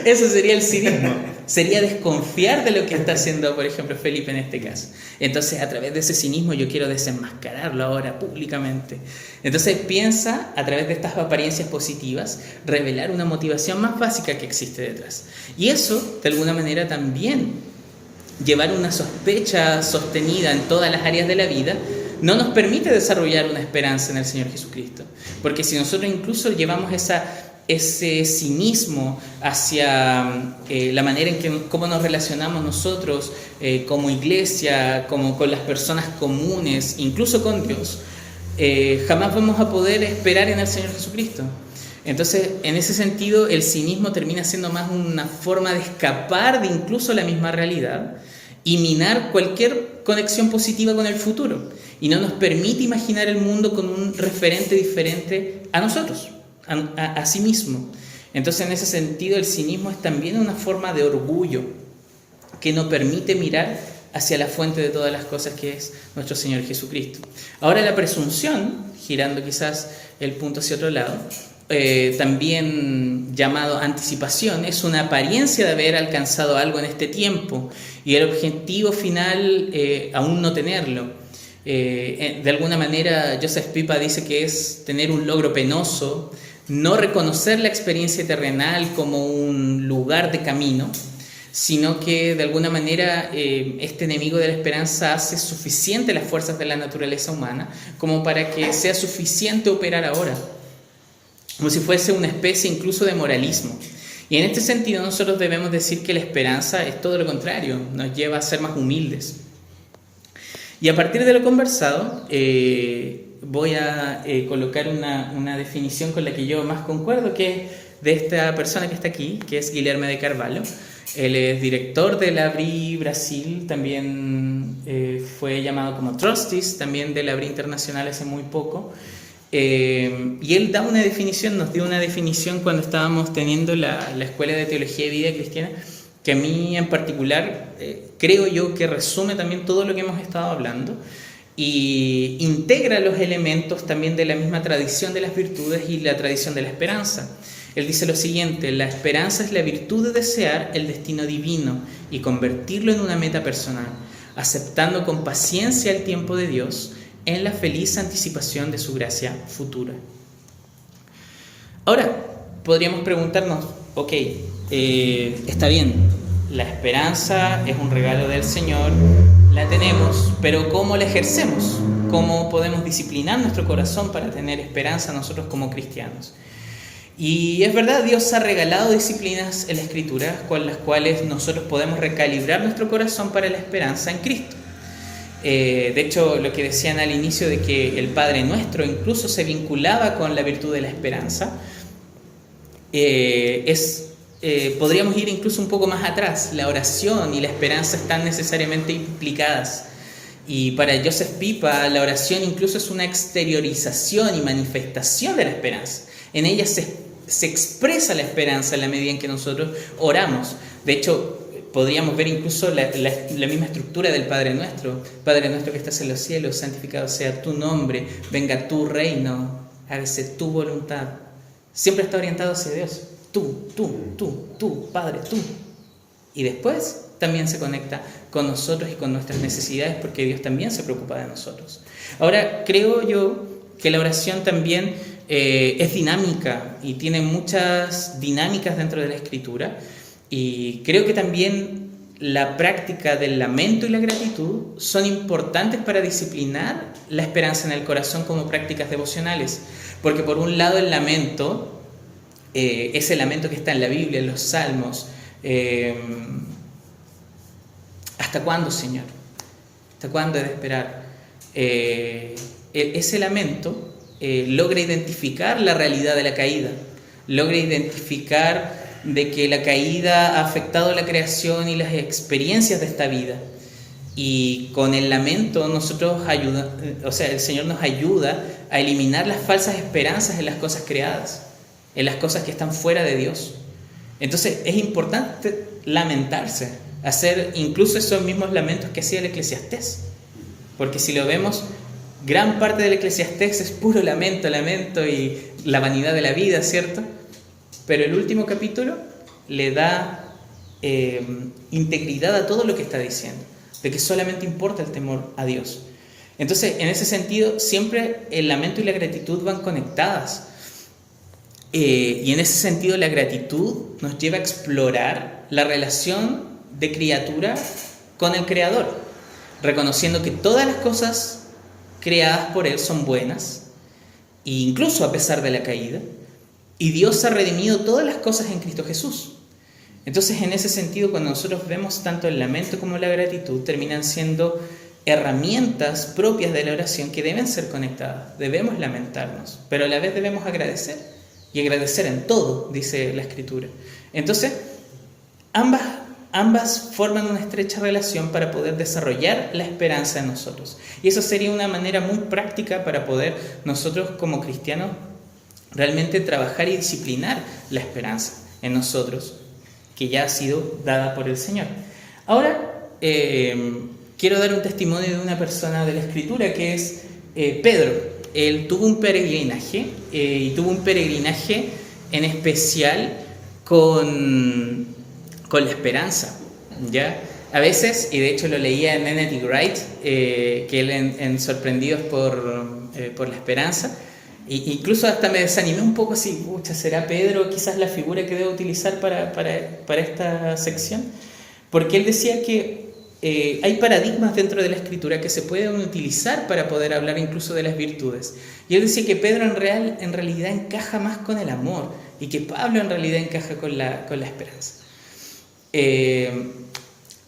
Eso sería el cinismo, sería desconfiar de lo que está haciendo, por ejemplo, Felipe en este caso. Entonces, a través de ese cinismo yo quiero desenmascararlo ahora públicamente. Entonces piensa, a través de estas apariencias positivas, revelar una motivación más básica que existe detrás. Y eso, de alguna manera, también llevar una sospecha sostenida en todas las áreas de la vida no nos permite desarrollar una esperanza en el Señor Jesucristo. Porque si nosotros incluso llevamos ese cinismo hacia la manera en cómo nos relacionamos nosotros como iglesia, como con las personas comunes, incluso con Dios, jamás vamos a poder esperar en el Señor Jesucristo. Entonces, en ese sentido, el cinismo termina siendo más una forma de escapar de incluso la misma realidad y minar cualquier conexión positiva con el futuro. Y no nos permite imaginar el mundo con un referente diferente a nosotros, a sí mismo. Entonces, en ese sentido, el cinismo es también una forma de orgullo que no permite mirar hacia la fuente de todas las cosas, que es nuestro Señor Jesucristo. Ahora, la presunción, girando quizás el punto hacia otro lado, también llamado anticipación, es una apariencia de haber alcanzado algo en este tiempo y el objetivo final aún no tenerlo. De alguna manera, Joseph Pipa dice que es tener un logro penoso, no reconocer la experiencia terrenal como un lugar de camino, sino que de alguna manera este enemigo de la esperanza hace suficiente las fuerzas de la naturaleza humana como para que sea suficiente operar ahora, como si fuese una especie incluso de moralismo. Y en este sentido nosotros debemos decir que la esperanza es todo lo contrario, nos lleva a ser más humildes. Y a partir de lo conversado, voy a colocar una definición con la que yo más concuerdo, que es de esta persona que está aquí, que es Guilherme de Carvalho. Él es director de l'Abri Brasil, también fue llamado como Trustees, también de l'Abri Internacional hace muy poco. Y él da una definición, nos dio una definición cuando estábamos teniendo la Escuela de Teología y Vida Cristiana, que a mí en particular creo yo que resume también todo lo que hemos estado hablando y integra los elementos también de la misma tradición de las virtudes y la tradición de la esperanza. Él dice lo siguiente: la esperanza es la virtud de desear el destino divino y convertirlo en una meta personal, aceptando con paciencia el tiempo de Dios en la feliz anticipación de su gracia futura. Ahora, podríamos preguntarnos, está bien, la esperanza es un regalo del Señor, la tenemos, pero ¿cómo la ejercemos? ¿Cómo podemos disciplinar nuestro corazón para tener esperanza nosotros como cristianos? Y es verdad, Dios ha regalado disciplinas en la Escritura con las cuales nosotros podemos recalibrar nuestro corazón para la esperanza en Cristo. De hecho, lo que decían al inicio de que el Padre Nuestro incluso se vinculaba con la virtud de la esperanza, podríamos ir incluso un poco más atrás. La oración y la esperanza están necesariamente implicadas. Y para Joseph Pipa, la oración incluso es una exteriorización y manifestación de la esperanza. En ella se expresa la esperanza en la medida en que nosotros oramos. De hecho, podríamos ver incluso la misma estructura del Padre Nuestro. Padre Nuestro que estás en los cielos, santificado sea tu nombre, venga tu reino, hágase tu voluntad. Siempre está orientado hacia Dios. Tú, Padre, tú. Y después también se conecta con nosotros y con nuestras necesidades, porque Dios también se preocupa de nosotros. Ahora, creo yo que la oración también es dinámica y tiene muchas dinámicas dentro de la Escritura, y creo que también la práctica del lamento y la gratitud son importantes para disciplinar la esperanza en el corazón como prácticas devocionales, porque por un lado el lamento, ese lamento que está en la Biblia, en los Salmos, ¿hasta cuándo, Señor? ¿Hasta cuándo he de esperar? Ese lamento logra identificar la realidad de la caída, logra identificar de que la caída ha afectado la creación y las experiencias de esta vida. Y con el lamento el Señor nos ayuda a eliminar las falsas esperanzas en las cosas creadas, en las cosas que están fuera de Dios. Entonces es importante lamentarse, hacer incluso esos mismos lamentos que hacía el Eclesiastés, porque si lo vemos, gran parte del Eclesiastés es puro lamento y la vanidad de la vida, ¿cierto? Pero el último capítulo le da integridad a todo lo que está diciendo, de que solamente importa el temor a Dios. Entonces, en ese sentido, siempre el lamento y la gratitud van conectadas. Y en ese sentido, la gratitud nos lleva a explorar la relación de criatura con el Creador, reconociendo que todas las cosas creadas por Él son buenas, incluso a pesar de la caída, y Dios ha redimido todas las cosas en Cristo Jesús. Entonces, en ese sentido, cuando nosotros vemos tanto el lamento como la gratitud, terminan siendo herramientas propias de la oración que deben ser conectadas. Debemos lamentarnos, pero a la vez debemos agradecer, y agradecer en todo, dice la Escritura. Entonces, ambas forman una estrecha relación para poder desarrollar la esperanza en nosotros. Y eso sería una manera muy práctica para poder nosotros como cristianos realmente trabajar y disciplinar la esperanza en nosotros, que ya ha sido dada por el Señor. Ahora, quiero dar un testimonio de una persona de la Escritura que es Pedro. Él tuvo un peregrinaje, y tuvo un peregrinaje en especial con la esperanza, ¿ya? A veces, y de hecho lo leía en N.T. Wright, que él en Sorprendidos por la Esperanza, incluso hasta me desanimé un poco así, ¿será Pedro quizás la figura que debo utilizar para esta sección? Porque él decía que hay paradigmas dentro de la Escritura que se pueden utilizar para poder hablar incluso de las virtudes. Y él decía que Pedro en realidad encaja más con el amor, y que Pablo en realidad encaja con la esperanza.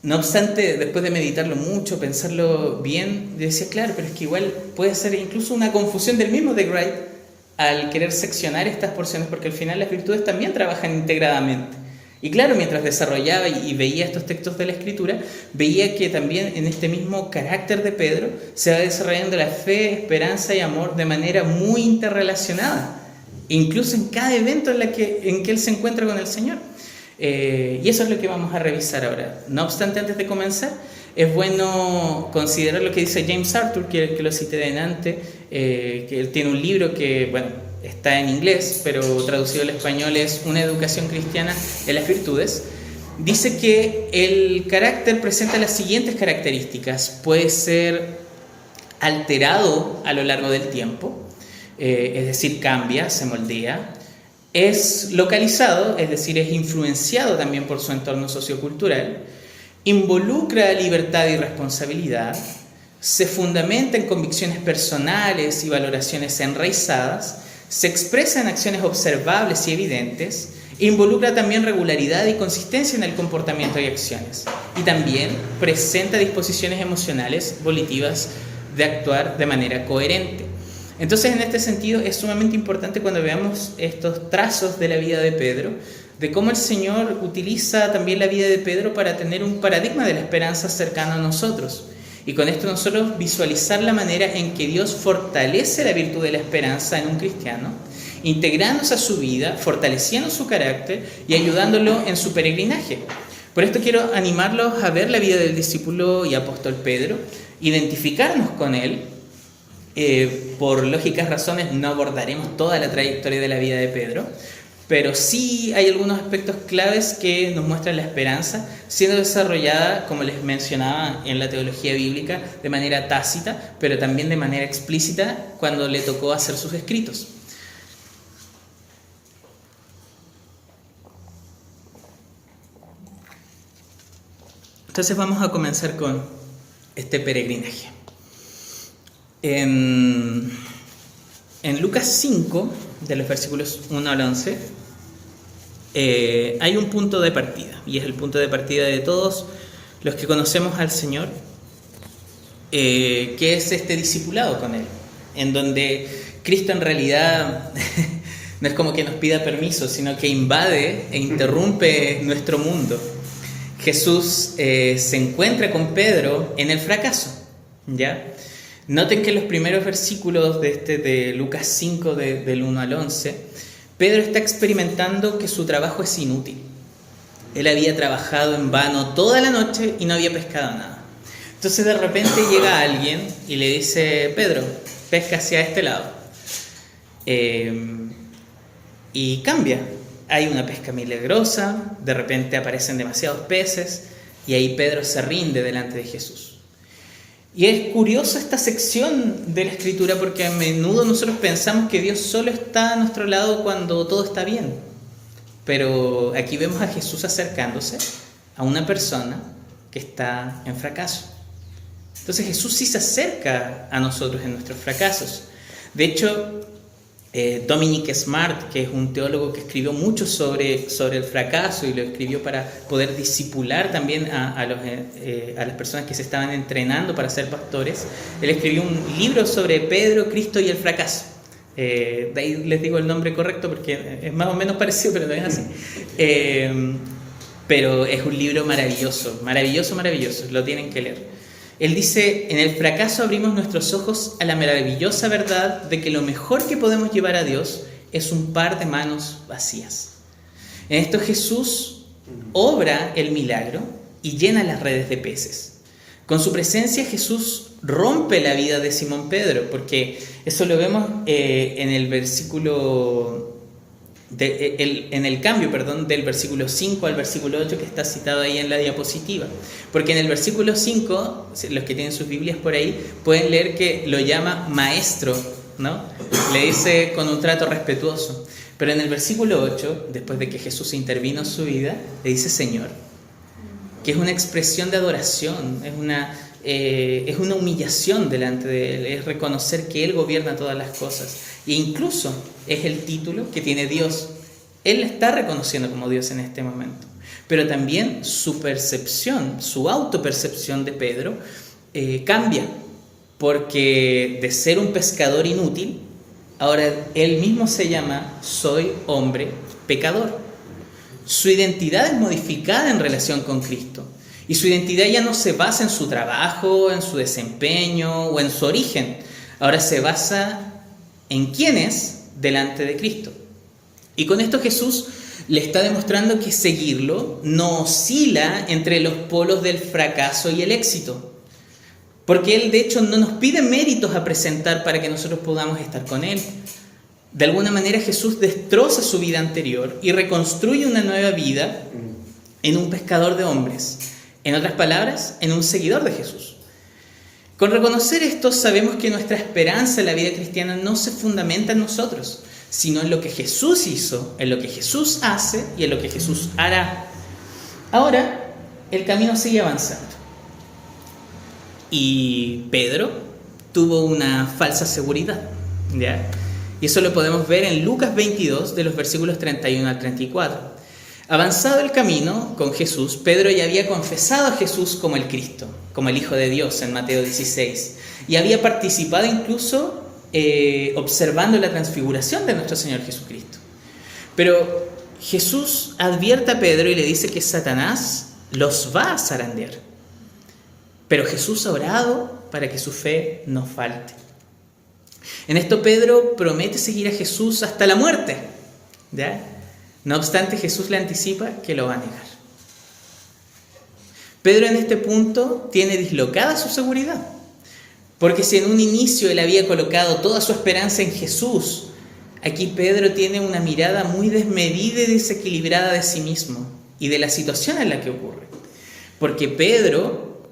No obstante, después de meditarlo mucho, pensarlo bien, yo decía, claro, pero es que igual puede ser incluso una confusión del mismo de Wright al querer seccionar estas porciones, porque al final las virtudes también trabajan integradamente. Y claro, mientras desarrollaba y veía estos textos de la Escritura, veía que también en este mismo carácter de Pedro se va desarrollando la fe, esperanza y amor de manera muy interrelacionada, incluso en cada evento en que él se encuentra con el Señor. Y eso es lo que vamos a revisar ahora. No obstante, antes de comenzar, es bueno considerar lo que dice James Arthur, que lo cité delante, que él tiene un libro que, bueno, está en inglés, pero traducido al español es Una educación cristiana en las virtudes. Dice que el carácter presenta las siguientes características. Puede ser alterado a lo largo del tiempo, es decir, cambia, se moldea. Es localizado, es decir, es influenciado también por su entorno sociocultural. involucra libertad y responsabilidad, se fundamenta en convicciones personales y valoraciones enraizadas, se expresa en acciones observables y evidentes, e involucra también regularidad y consistencia en el comportamiento y acciones. Y también presenta disposiciones emocionales volitivas de actuar de manera coherente. Entonces, en este sentido, es sumamente importante cuando veamos estos trazos de la vida de Pedro, de cómo el Señor utiliza también la vida de Pedro para tener un paradigma de la esperanza cercano a nosotros. Y con esto nosotros visualizar la manera en que Dios fortalece la virtud de la esperanza en un cristiano, integrándose a su vida, fortaleciendo su carácter y ayudándolo en su peregrinaje. Por esto quiero animarlos a ver la vida del discípulo y apóstol Pedro, identificarnos con él. Por lógicas razones no abordaremos toda la trayectoria de la vida de Pedro, pero sí hay algunos aspectos claves que nos muestran la esperanza siendo desarrollada, como les mencionaba, en la teología bíblica de manera tácita, pero también de manera explícita cuando le tocó hacer sus escritos. Entonces vamos a comenzar con este peregrinaje. En Lucas 5, de los versículos 1 al 11, hay un punto de partida, y es el punto de partida de todos los que conocemos al Señor, que es este discipulado con Él, en donde Cristo en realidad no es como que nos pida permiso, sino que invade e interrumpe nuestro mundo. Jesús se encuentra con Pedro en el fracaso, ¿ya? Noten que en los primeros versículos de Lucas 5, del 1 al 11, Pedro está experimentando que su trabajo es inútil. Él había trabajado en vano toda la noche y no había pescado nada. Entonces de repente llega alguien y le dice: Pedro, pesca hacia este lado. Y cambia. Hay una pesca milagrosa, de repente aparecen demasiados peces y ahí Pedro se rinde delante de Jesús. Y es curioso esta sección de la Escritura porque a menudo nosotros pensamos que Dios solo está a nuestro lado cuando todo está bien. Pero aquí vemos a Jesús acercándose a una persona que está en fracaso. Entonces Jesús sí se acerca a nosotros en nuestros fracasos. De hecho, Dominic Smart, que es un teólogo que escribió mucho sobre el fracaso y lo escribió para poder discipular también a las personas que se estaban entrenando para ser pastores, él escribió un libro sobre Pedro, Cristo y el fracaso. De ahí les digo el nombre correcto porque es más o menos parecido, pero no es así. Pero es un libro maravilloso, maravilloso, maravilloso, lo tienen que leer. Él dice: en el fracaso abrimos nuestros ojos a la maravillosa verdad de que lo mejor que podemos llevar a Dios es un par de manos vacías. En esto Jesús obra el milagro y llena las redes de peces. Con su presencia Jesús rompe la vida de Simón Pedro, porque eso lo vemos en el versículo... en el cambio, del versículo 5 al versículo 8 que está citado ahí en la diapositiva. Porque en el versículo 5, los que tienen sus Biblias por ahí, pueden leer que lo llama maestro, ¿no? Le dice con un trato respetuoso. Pero en el versículo 8, después de que Jesús intervino en su vida, le dice Señor, que es una expresión de adoración, es una humillación delante de Él, es reconocer que Él gobierna todas las cosas. E incluso es el título que tiene Dios. Él está reconociendo como Dios en este momento. Pero también su percepción, su autopercepción de Pedro cambia. Porque de ser un pescador inútil, ahora él mismo se llama: soy hombre pecador. Su identidad es modificada en relación con Cristo. Y su identidad ya no se basa en su trabajo, en su desempeño o en su origen. Ahora se basa en quién es delante de Cristo. Y con esto Jesús le está demostrando que seguirlo no oscila entre los polos del fracaso y el éxito. Porque Él de hecho no nos pide méritos a presentar para que nosotros podamos estar con Él. De alguna manera Jesús destroza su vida anterior y reconstruye una nueva vida en un pescador de hombres. En otras palabras, en un seguidor de Jesús. Con reconocer esto, sabemos que nuestra esperanza en la vida cristiana no se fundamenta en nosotros, sino en lo que Jesús hizo, en lo que Jesús hace y en lo que Jesús hará. Ahora, el camino sigue avanzando. Y Pedro tuvo una falsa seguridad, ¿ya? Y eso lo podemos ver en Lucas 22, de los versículos 31 al 34. Avanzado el camino con Jesús, Pedro ya había confesado a Jesús como el Cristo, como el Hijo de Dios en Mateo 16, y había participado incluso observando la transfiguración de nuestro Señor Jesucristo. Pero Jesús advierte a Pedro y le dice que Satanás los va a zarandear. Pero Jesús ha orado para que su fe no falte. En esto Pedro promete seguir a Jesús hasta la muerte, ¿ya? No obstante, Jesús le anticipa que lo va a negar. Pedro en este punto tiene dislocada su seguridad, porque si en un inicio él había colocado toda su esperanza en Jesús, aquí Pedro tiene una mirada muy desmedida y desequilibrada de sí mismo y de la situación en la que ocurre. Porque Pedro,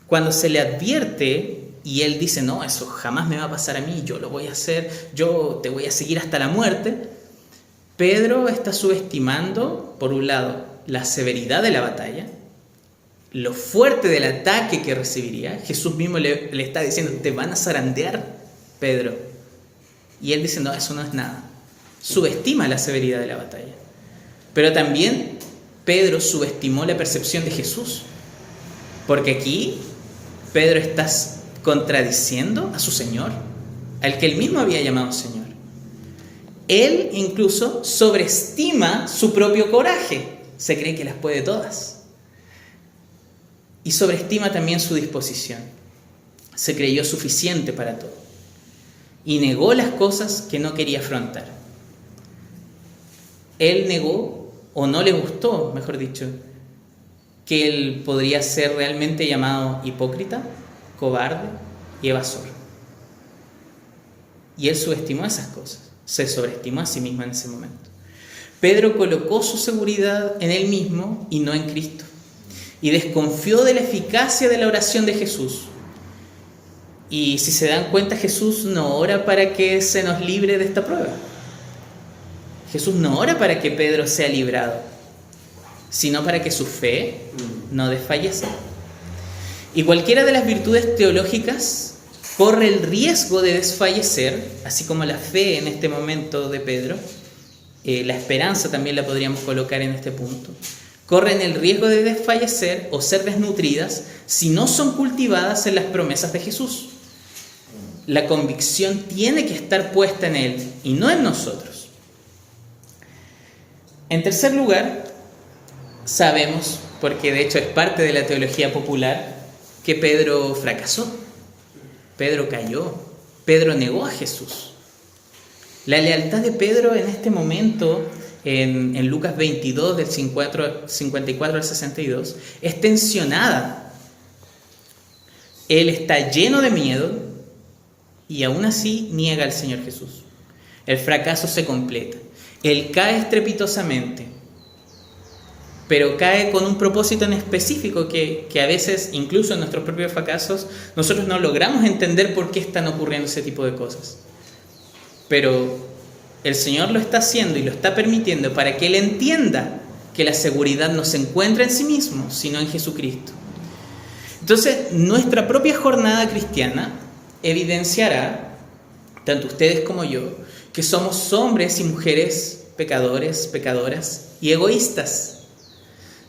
cuando se le advierte y él dice, no, eso jamás me va a pasar a mí, yo lo voy a hacer, yo te voy a seguir hasta la muerte, Pedro está subestimando, por un lado, la severidad de la batalla, lo fuerte del ataque que recibiría. Jesús mismo le está diciendo, te van a zarandear, Pedro. Y él dice, no, eso no es nada. Subestima la severidad de la batalla. Pero también Pedro subestimó la percepción de Jesús. Porque aquí Pedro está contradiciendo a su Señor, al que él mismo había llamado Señor. Él incluso sobreestima su propio coraje. Se cree que las puede todas. Y sobreestima también su disposición. Se creyó suficiente para todo. Y negó las cosas que no quería afrontar. Él negó, o no le gustó, mejor dicho, que él podría ser realmente llamado hipócrita, cobarde y evasor. Y él subestimó esas cosas. Se sobreestimó a sí mismo en ese momento. Pedro colocó su seguridad en él mismo y no en Cristo. Y desconfió de la eficacia de la oración de Jesús. Y si se dan cuenta, Jesús no ora para que se nos libre de esta prueba. Jesús no ora para que Pedro sea librado, sino para que su fe no desfallezca. Y cualquiera de las virtudes teológicas corre el riesgo de desfallecer, así como la fe en este momento de Pedro, la esperanza también la podríamos colocar en este punto, corren el riesgo de desfallecer o ser desnutridas si no son cultivadas en las promesas de Jesús. La convicción tiene que estar puesta en Él y no en nosotros. En tercer lugar, sabemos, porque de hecho es parte de la teología popular, que Pedro fracasó. Pedro cayó. Pedro negó a Jesús. La lealtad de Pedro en este momento, en Lucas 22, del 54 al 62, es tensionada. Él está lleno de miedo y aún así niega al Señor Jesús. El fracaso se completa. Él cae estrepitosamente, pero cae con un propósito en específico que a veces, incluso en nuestros propios fracasos, nosotros no logramos entender por qué están ocurriendo ese tipo de cosas. Pero el Señor lo está haciendo y lo está permitiendo para que Él entienda que la seguridad no se encuentra en sí mismo, sino en Jesucristo. Entonces, nuestra propia jornada cristiana evidenciará, tanto ustedes como yo, que somos hombres y mujeres pecadores, pecadoras y egoístas.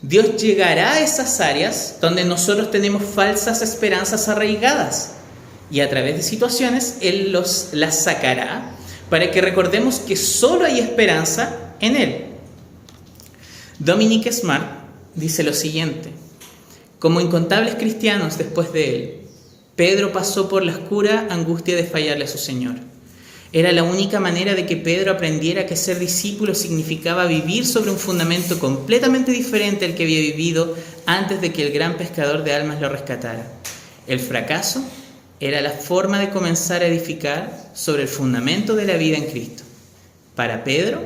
Dios llegará a esas áreas donde nosotros tenemos falsas esperanzas arraigadas y a través de situaciones Él las sacará para que recordemos que solo hay esperanza en Él. Dominic Smart dice lo siguiente: como incontables cristianos después de Él, Pedro pasó por la oscura angustia de fallarle a su Señor. Era la única manera de que Pedro aprendiera que ser discípulo significaba vivir sobre un fundamento completamente diferente al que había vivido antes de que el gran pescador de almas lo rescatara. El fracaso era la forma de comenzar a edificar sobre el fundamento de la vida en Cristo. Para Pedro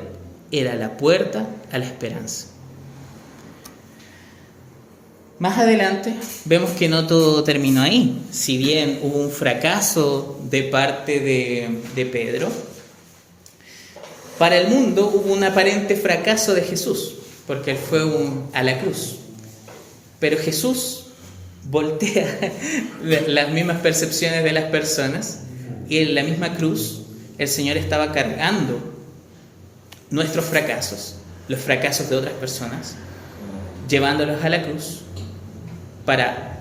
era la puerta a la esperanza. Más adelante vemos que no todo terminó ahí. Si bien hubo un fracaso de parte de Pedro, para el mundo hubo un aparente fracaso de Jesús, porque Él fue a la cruz. Pero Jesús voltea las mismas percepciones de las personas y en la misma cruz el Señor estaba cargando nuestros fracasos, los fracasos de otras personas, llevándolos a la cruz para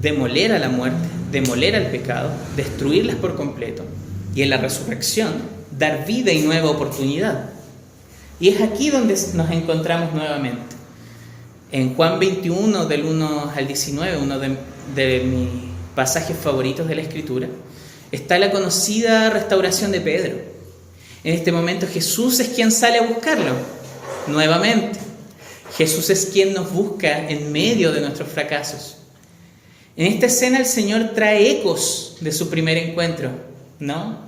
demoler a la muerte, demoler al pecado, destruirlas por completo y en la resurrección dar vida y nueva oportunidad. Y es aquí donde nos encontramos nuevamente. En Juan 21, del 1 al 19, uno de mis pasajes favoritos de la Escritura, está la conocida restauración de Pedro. En este momento Jesús es quien sale a buscarlo nuevamente. Jesús es quien nos busca en medio de nuestros fracasos. En esta escena el Señor trae ecos de su primer encuentro, ¿no?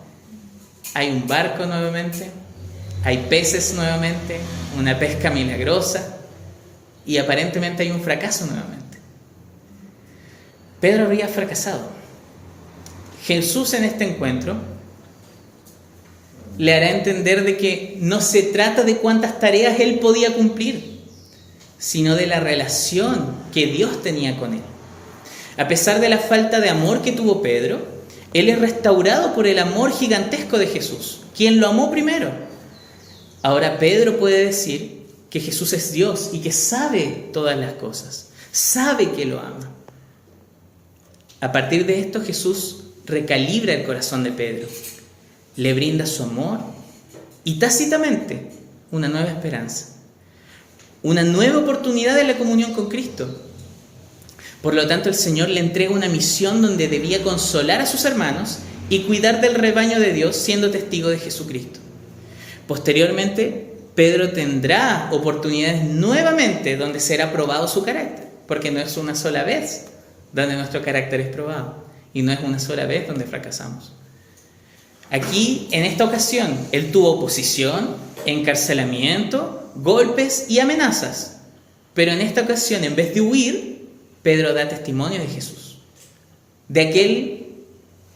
Hay un barco nuevamente, hay peces nuevamente, una pesca milagrosa y aparentemente hay un fracaso nuevamente. Pedro habría fracasado. Jesús en este encuentro le hará entender de que no se trata de cuántas tareas él podía cumplir, sino de la relación que Dios tenía con él. A pesar de la falta de amor que tuvo Pedro, él es restaurado por el amor gigantesco de Jesús, quien lo amó primero. Ahora Pedro puede decir que Jesús es Dios y que sabe todas las cosas, sabe que lo ama. A partir de esto Jesús recalibra el corazón de Pedro, le brinda su amor y tácitamente una nueva esperanza, una nueva oportunidad de la comunión con Cristo. Por lo tanto, el Señor le entrega una misión donde debía consolar a sus hermanos y cuidar del rebaño de Dios siendo testigo de Jesucristo. Posteriormente, Pedro tendrá oportunidades nuevamente donde será probado su carácter, porque no es una sola vez donde nuestro carácter es probado y no es una sola vez donde fracasamos. Aquí, en esta ocasión, él tuvo oposición, encarcelamiento, golpes y amenazas. Pero en esta ocasión, en vez de huir, Pedro da testimonio de Jesús, de aquel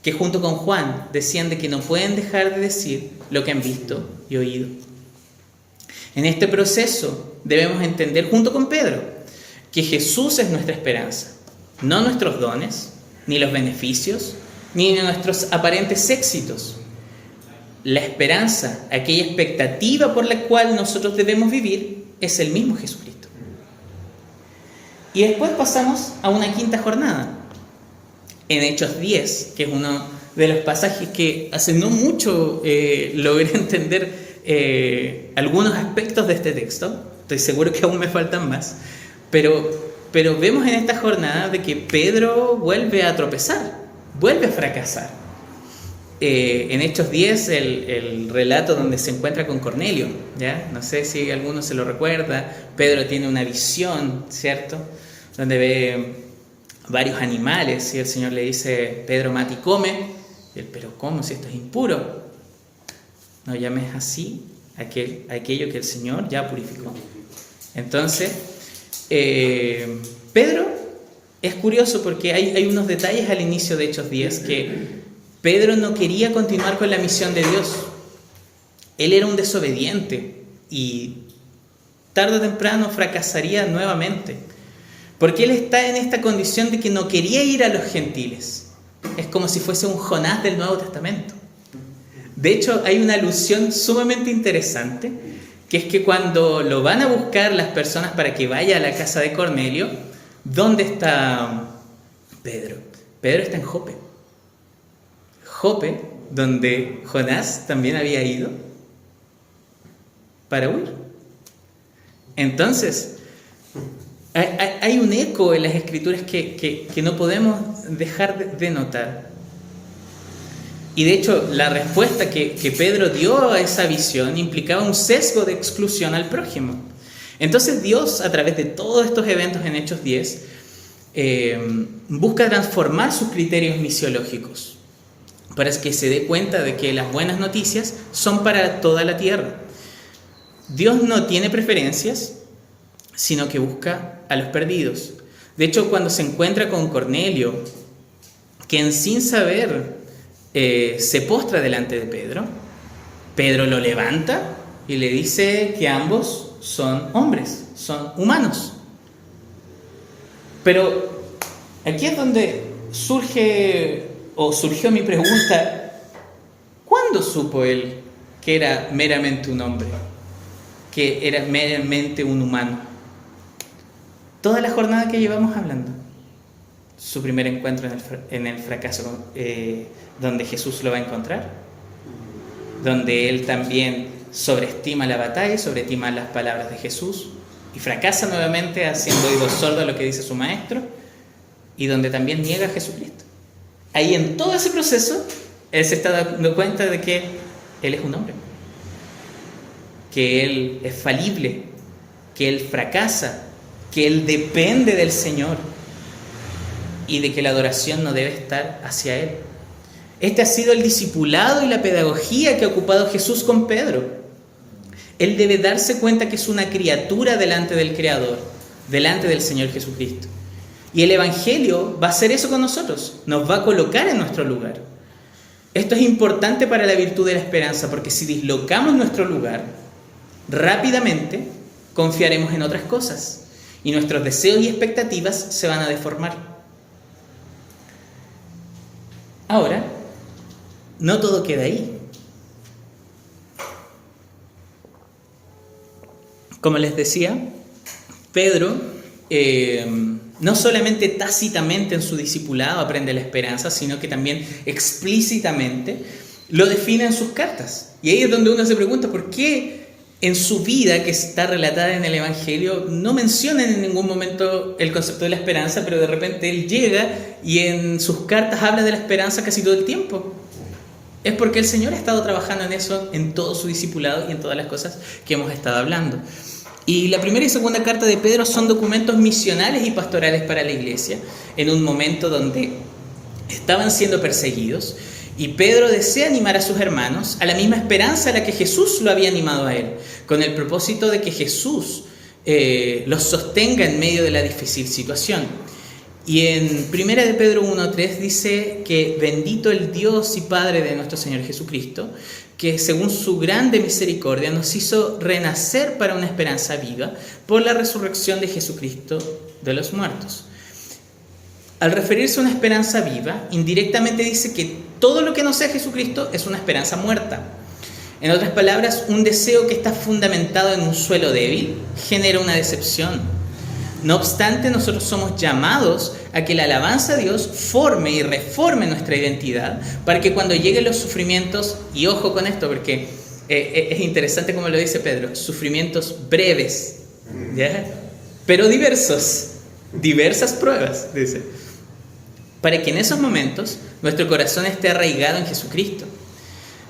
que junto con Juan decían de que no pueden dejar de decir lo que han visto y oído. En este proceso debemos entender junto con Pedro que Jesús es nuestra esperanza, no nuestros dones, ni los beneficios, ni nuestros aparentes éxitos. La esperanza, aquella expectativa por la cual nosotros debemos vivir, es el mismo Jesucristo. Y después pasamos a una quinta jornada, en Hechos 10, que es uno de los pasajes que hace no mucho logré entender algunos aspectos de este texto. Estoy seguro que aún me faltan más, pero vemos en esta jornada de que Pedro vuelve a tropezar, vuelve a fracasar. En Hechos 10, el relato donde se encuentra con Cornelio, ¿ya? No sé si alguno se lo recuerda. Pedro tiene una visión, ¿cierto?, donde ve varios animales y el Señor le dice: Pedro, mata y come. Y él: ¿pero cómo? Si esto es impuro. No llames así aquello que el Señor ya purificó. Entonces, Pedro es curioso porque hay unos detalles al inicio de Hechos 10 que Pedro no quería continuar con la misión de Dios. Él era un desobediente y tarde o temprano fracasaría nuevamente, porque él está en esta condición de que no quería ir a los gentiles. Es como si fuese un Jonás del Nuevo Testamento. De hecho, hay una alusión sumamente interesante, que es que cuando lo van a buscar las personas para que vaya a la casa de Cornelio, ¿dónde está Pedro? Pedro está en Jope. Jope, donde Jonás también había ido para huir. Entonces, hay un eco en las Escrituras que no podemos dejar de notar. Y de hecho, la respuesta que Pedro dio a esa visión implicaba un sesgo de exclusión al prójimo. Entonces Dios, a través de todos estos eventos en Hechos 10, busca transformar sus criterios misiológicos para que se dé cuenta de que las buenas noticias son para toda la tierra. Dios no tiene preferencias, sino que busca a los perdidos. De hecho, cuando se encuentra con Cornelio, quien sin saber se postra delante de Pedro, Pedro lo levanta y le dice que ambos son hombres, son humanos. Pero aquí es donde surgió mi pregunta: ¿cuándo supo él que era meramente un hombre? Que era meramente un humano. Toda la jornada que llevamos hablando. Su primer encuentro en el fracaso, donde Jesús lo va a encontrar, donde él también sobreestima la batalla, sobreestima las palabras de Jesús y fracasa nuevamente haciendo oídos sordos a lo que dice su maestro, y donde también niega a Jesucristo. Ahí en todo ese proceso él se está dando cuenta de que él es un hombre, que él es falible, que él fracasa, que él depende del Señor y de que la adoración no debe estar hacia él. Este ha sido el discipulado y la pedagogía que ha ocupado Jesús con Pedro. Él debe darse cuenta que es una criatura delante del Creador, delante del Señor Jesucristo. Y el Evangelio va a hacer eso con nosotros, nos va a colocar en nuestro lugar. Esto es importante para la virtud de la esperanza, porque si dislocamos nuestro lugar, rápidamente confiaremos en otras cosas y nuestros deseos y expectativas se van a deformar. Ahora, no todo queda ahí. Como les decía, Pedro no solamente tácitamente en su discipulado aprende la esperanza, sino que también explícitamente lo define en sus cartas. Y ahí es donde uno se pregunta por qué en su vida, que está relatada en el Evangelio, no menciona en ningún momento el concepto de la esperanza, pero de repente él llega y en sus cartas habla de la esperanza casi todo el tiempo. Es porque el Señor ha estado trabajando en eso en todo su discipulado y en todas las cosas que hemos estado hablando. Y la primera y segunda carta de Pedro son documentos misionales y pastorales para la iglesia, en un momento donde estaban siendo perseguidos, y Pedro desea animar a sus hermanos a la misma esperanza a la que Jesús lo había animado a él, con el propósito de que Jesús los sostenga en medio de la difícil situación. Y en 1 de Pedro 1:3 dice que bendito el Dios y Padre de nuestro Señor Jesucristo, que según su grande misericordia nos hizo renacer para una esperanza viva por la resurrección de Jesucristo de los muertos. Al referirse a una esperanza viva, indirectamente dice que todo lo que no sea Jesucristo es una esperanza muerta. En otras palabras, un deseo que está fundamentado en un suelo débil genera una decepción. No obstante, nosotros somos llamados a que la alabanza a Dios forme y reforme nuestra identidad para que cuando lleguen los sufrimientos, y ojo con esto porque es interesante como lo dice Pedro, sufrimientos breves, ¿ya? Pero diversas pruebas, dice, para que en esos momentos nuestro corazón esté arraigado en Jesucristo.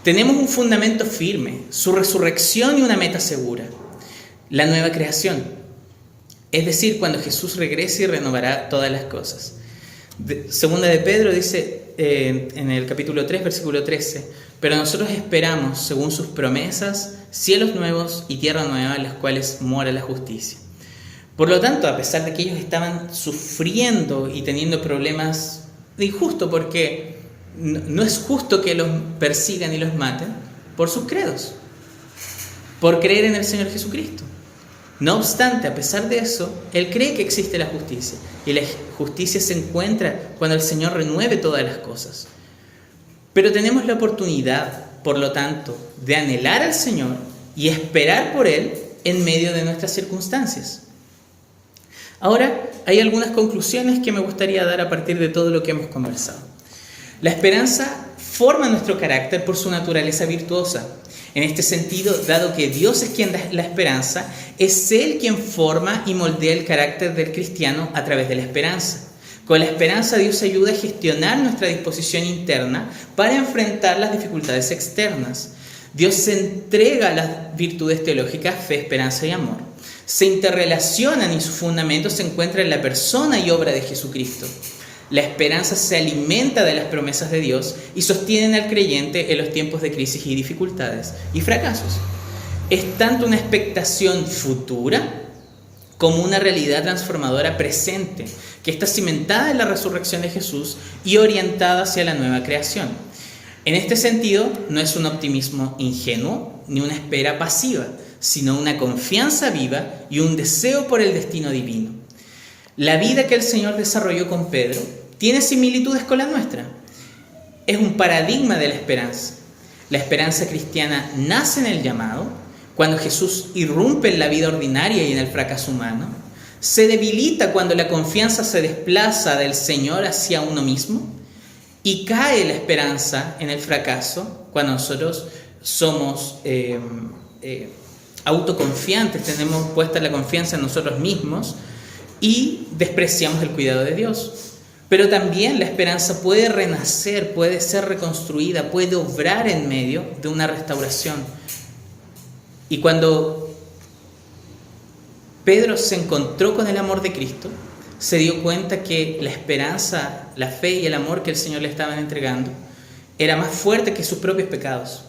Tenemos un fundamento firme, su resurrección y una meta segura, la nueva creación. Es decir, cuando Jesús regrese y renovará todas las cosas. Segunda de Pedro dice en el capítulo 3, versículo 13, pero nosotros esperamos, según sus promesas, cielos nuevos y tierra nueva en las cuales mora la justicia. Por lo tanto, a pesar de que ellos estaban sufriendo y teniendo problemas de injusto, porque no es justo que los persigan y los maten por sus credos, por creer en el Señor Jesucristo. No obstante, a pesar de eso, él cree que existe la justicia, y la justicia se encuentra cuando el Señor renueve todas las cosas. Pero tenemos la oportunidad, por lo tanto, de anhelar al Señor y esperar por Él en medio de nuestras circunstancias. Ahora, hay algunas conclusiones que me gustaría dar a partir de todo lo que hemos conversado. La esperanza forma nuestro carácter por su naturaleza virtuosa. En este sentido, dado que Dios es quien da la esperanza, es Él quien forma y moldea el carácter del cristiano a través de la esperanza. Con la esperanza, Dios ayuda a gestionar nuestra disposición interna para enfrentar las dificultades externas. Dios se entrega a las virtudes teológicas, fe, esperanza y amor. Se interrelacionan y su fundamento se encuentra en la persona y obra de Jesucristo. La esperanza se alimenta de las promesas de Dios y sostiene al creyente en los tiempos de crisis y dificultades y fracasos. Es tanto una expectación futura como una realidad transformadora presente, que está cimentada en la resurrección de Jesús y orientada hacia la nueva creación. En este sentido, no es un optimismo ingenuo ni una espera pasiva, sino una confianza viva y un deseo por el destino divino. La vida que el Señor desarrolló con Pedro tiene similitudes con la nuestra. Es un paradigma de la esperanza. La esperanza cristiana nace en el llamado, cuando Jesús irrumpe en la vida ordinaria y en el fracaso humano. Se debilita cuando la confianza se desplaza del Señor hacia uno mismo. Y cae la esperanza en el fracaso, cuando nosotros somos autoconfiantes, tenemos puesta la confianza en nosotros mismos y despreciamos el cuidado de Dios. Pero también la esperanza puede renacer, puede ser reconstruida, puede obrar en medio de una restauración. Y cuando Pedro se encontró con el amor de Cristo, se dio cuenta que la esperanza, la fe y el amor que el Señor le estaban entregando era más fuerte que sus propios pecados.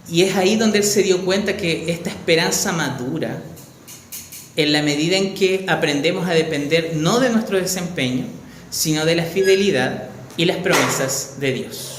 Y es ahí donde él se dio cuenta que esta esperanza madura en la medida en que aprendemos a depender no de nuestro desempeño, sino de la fidelidad y las promesas de Dios.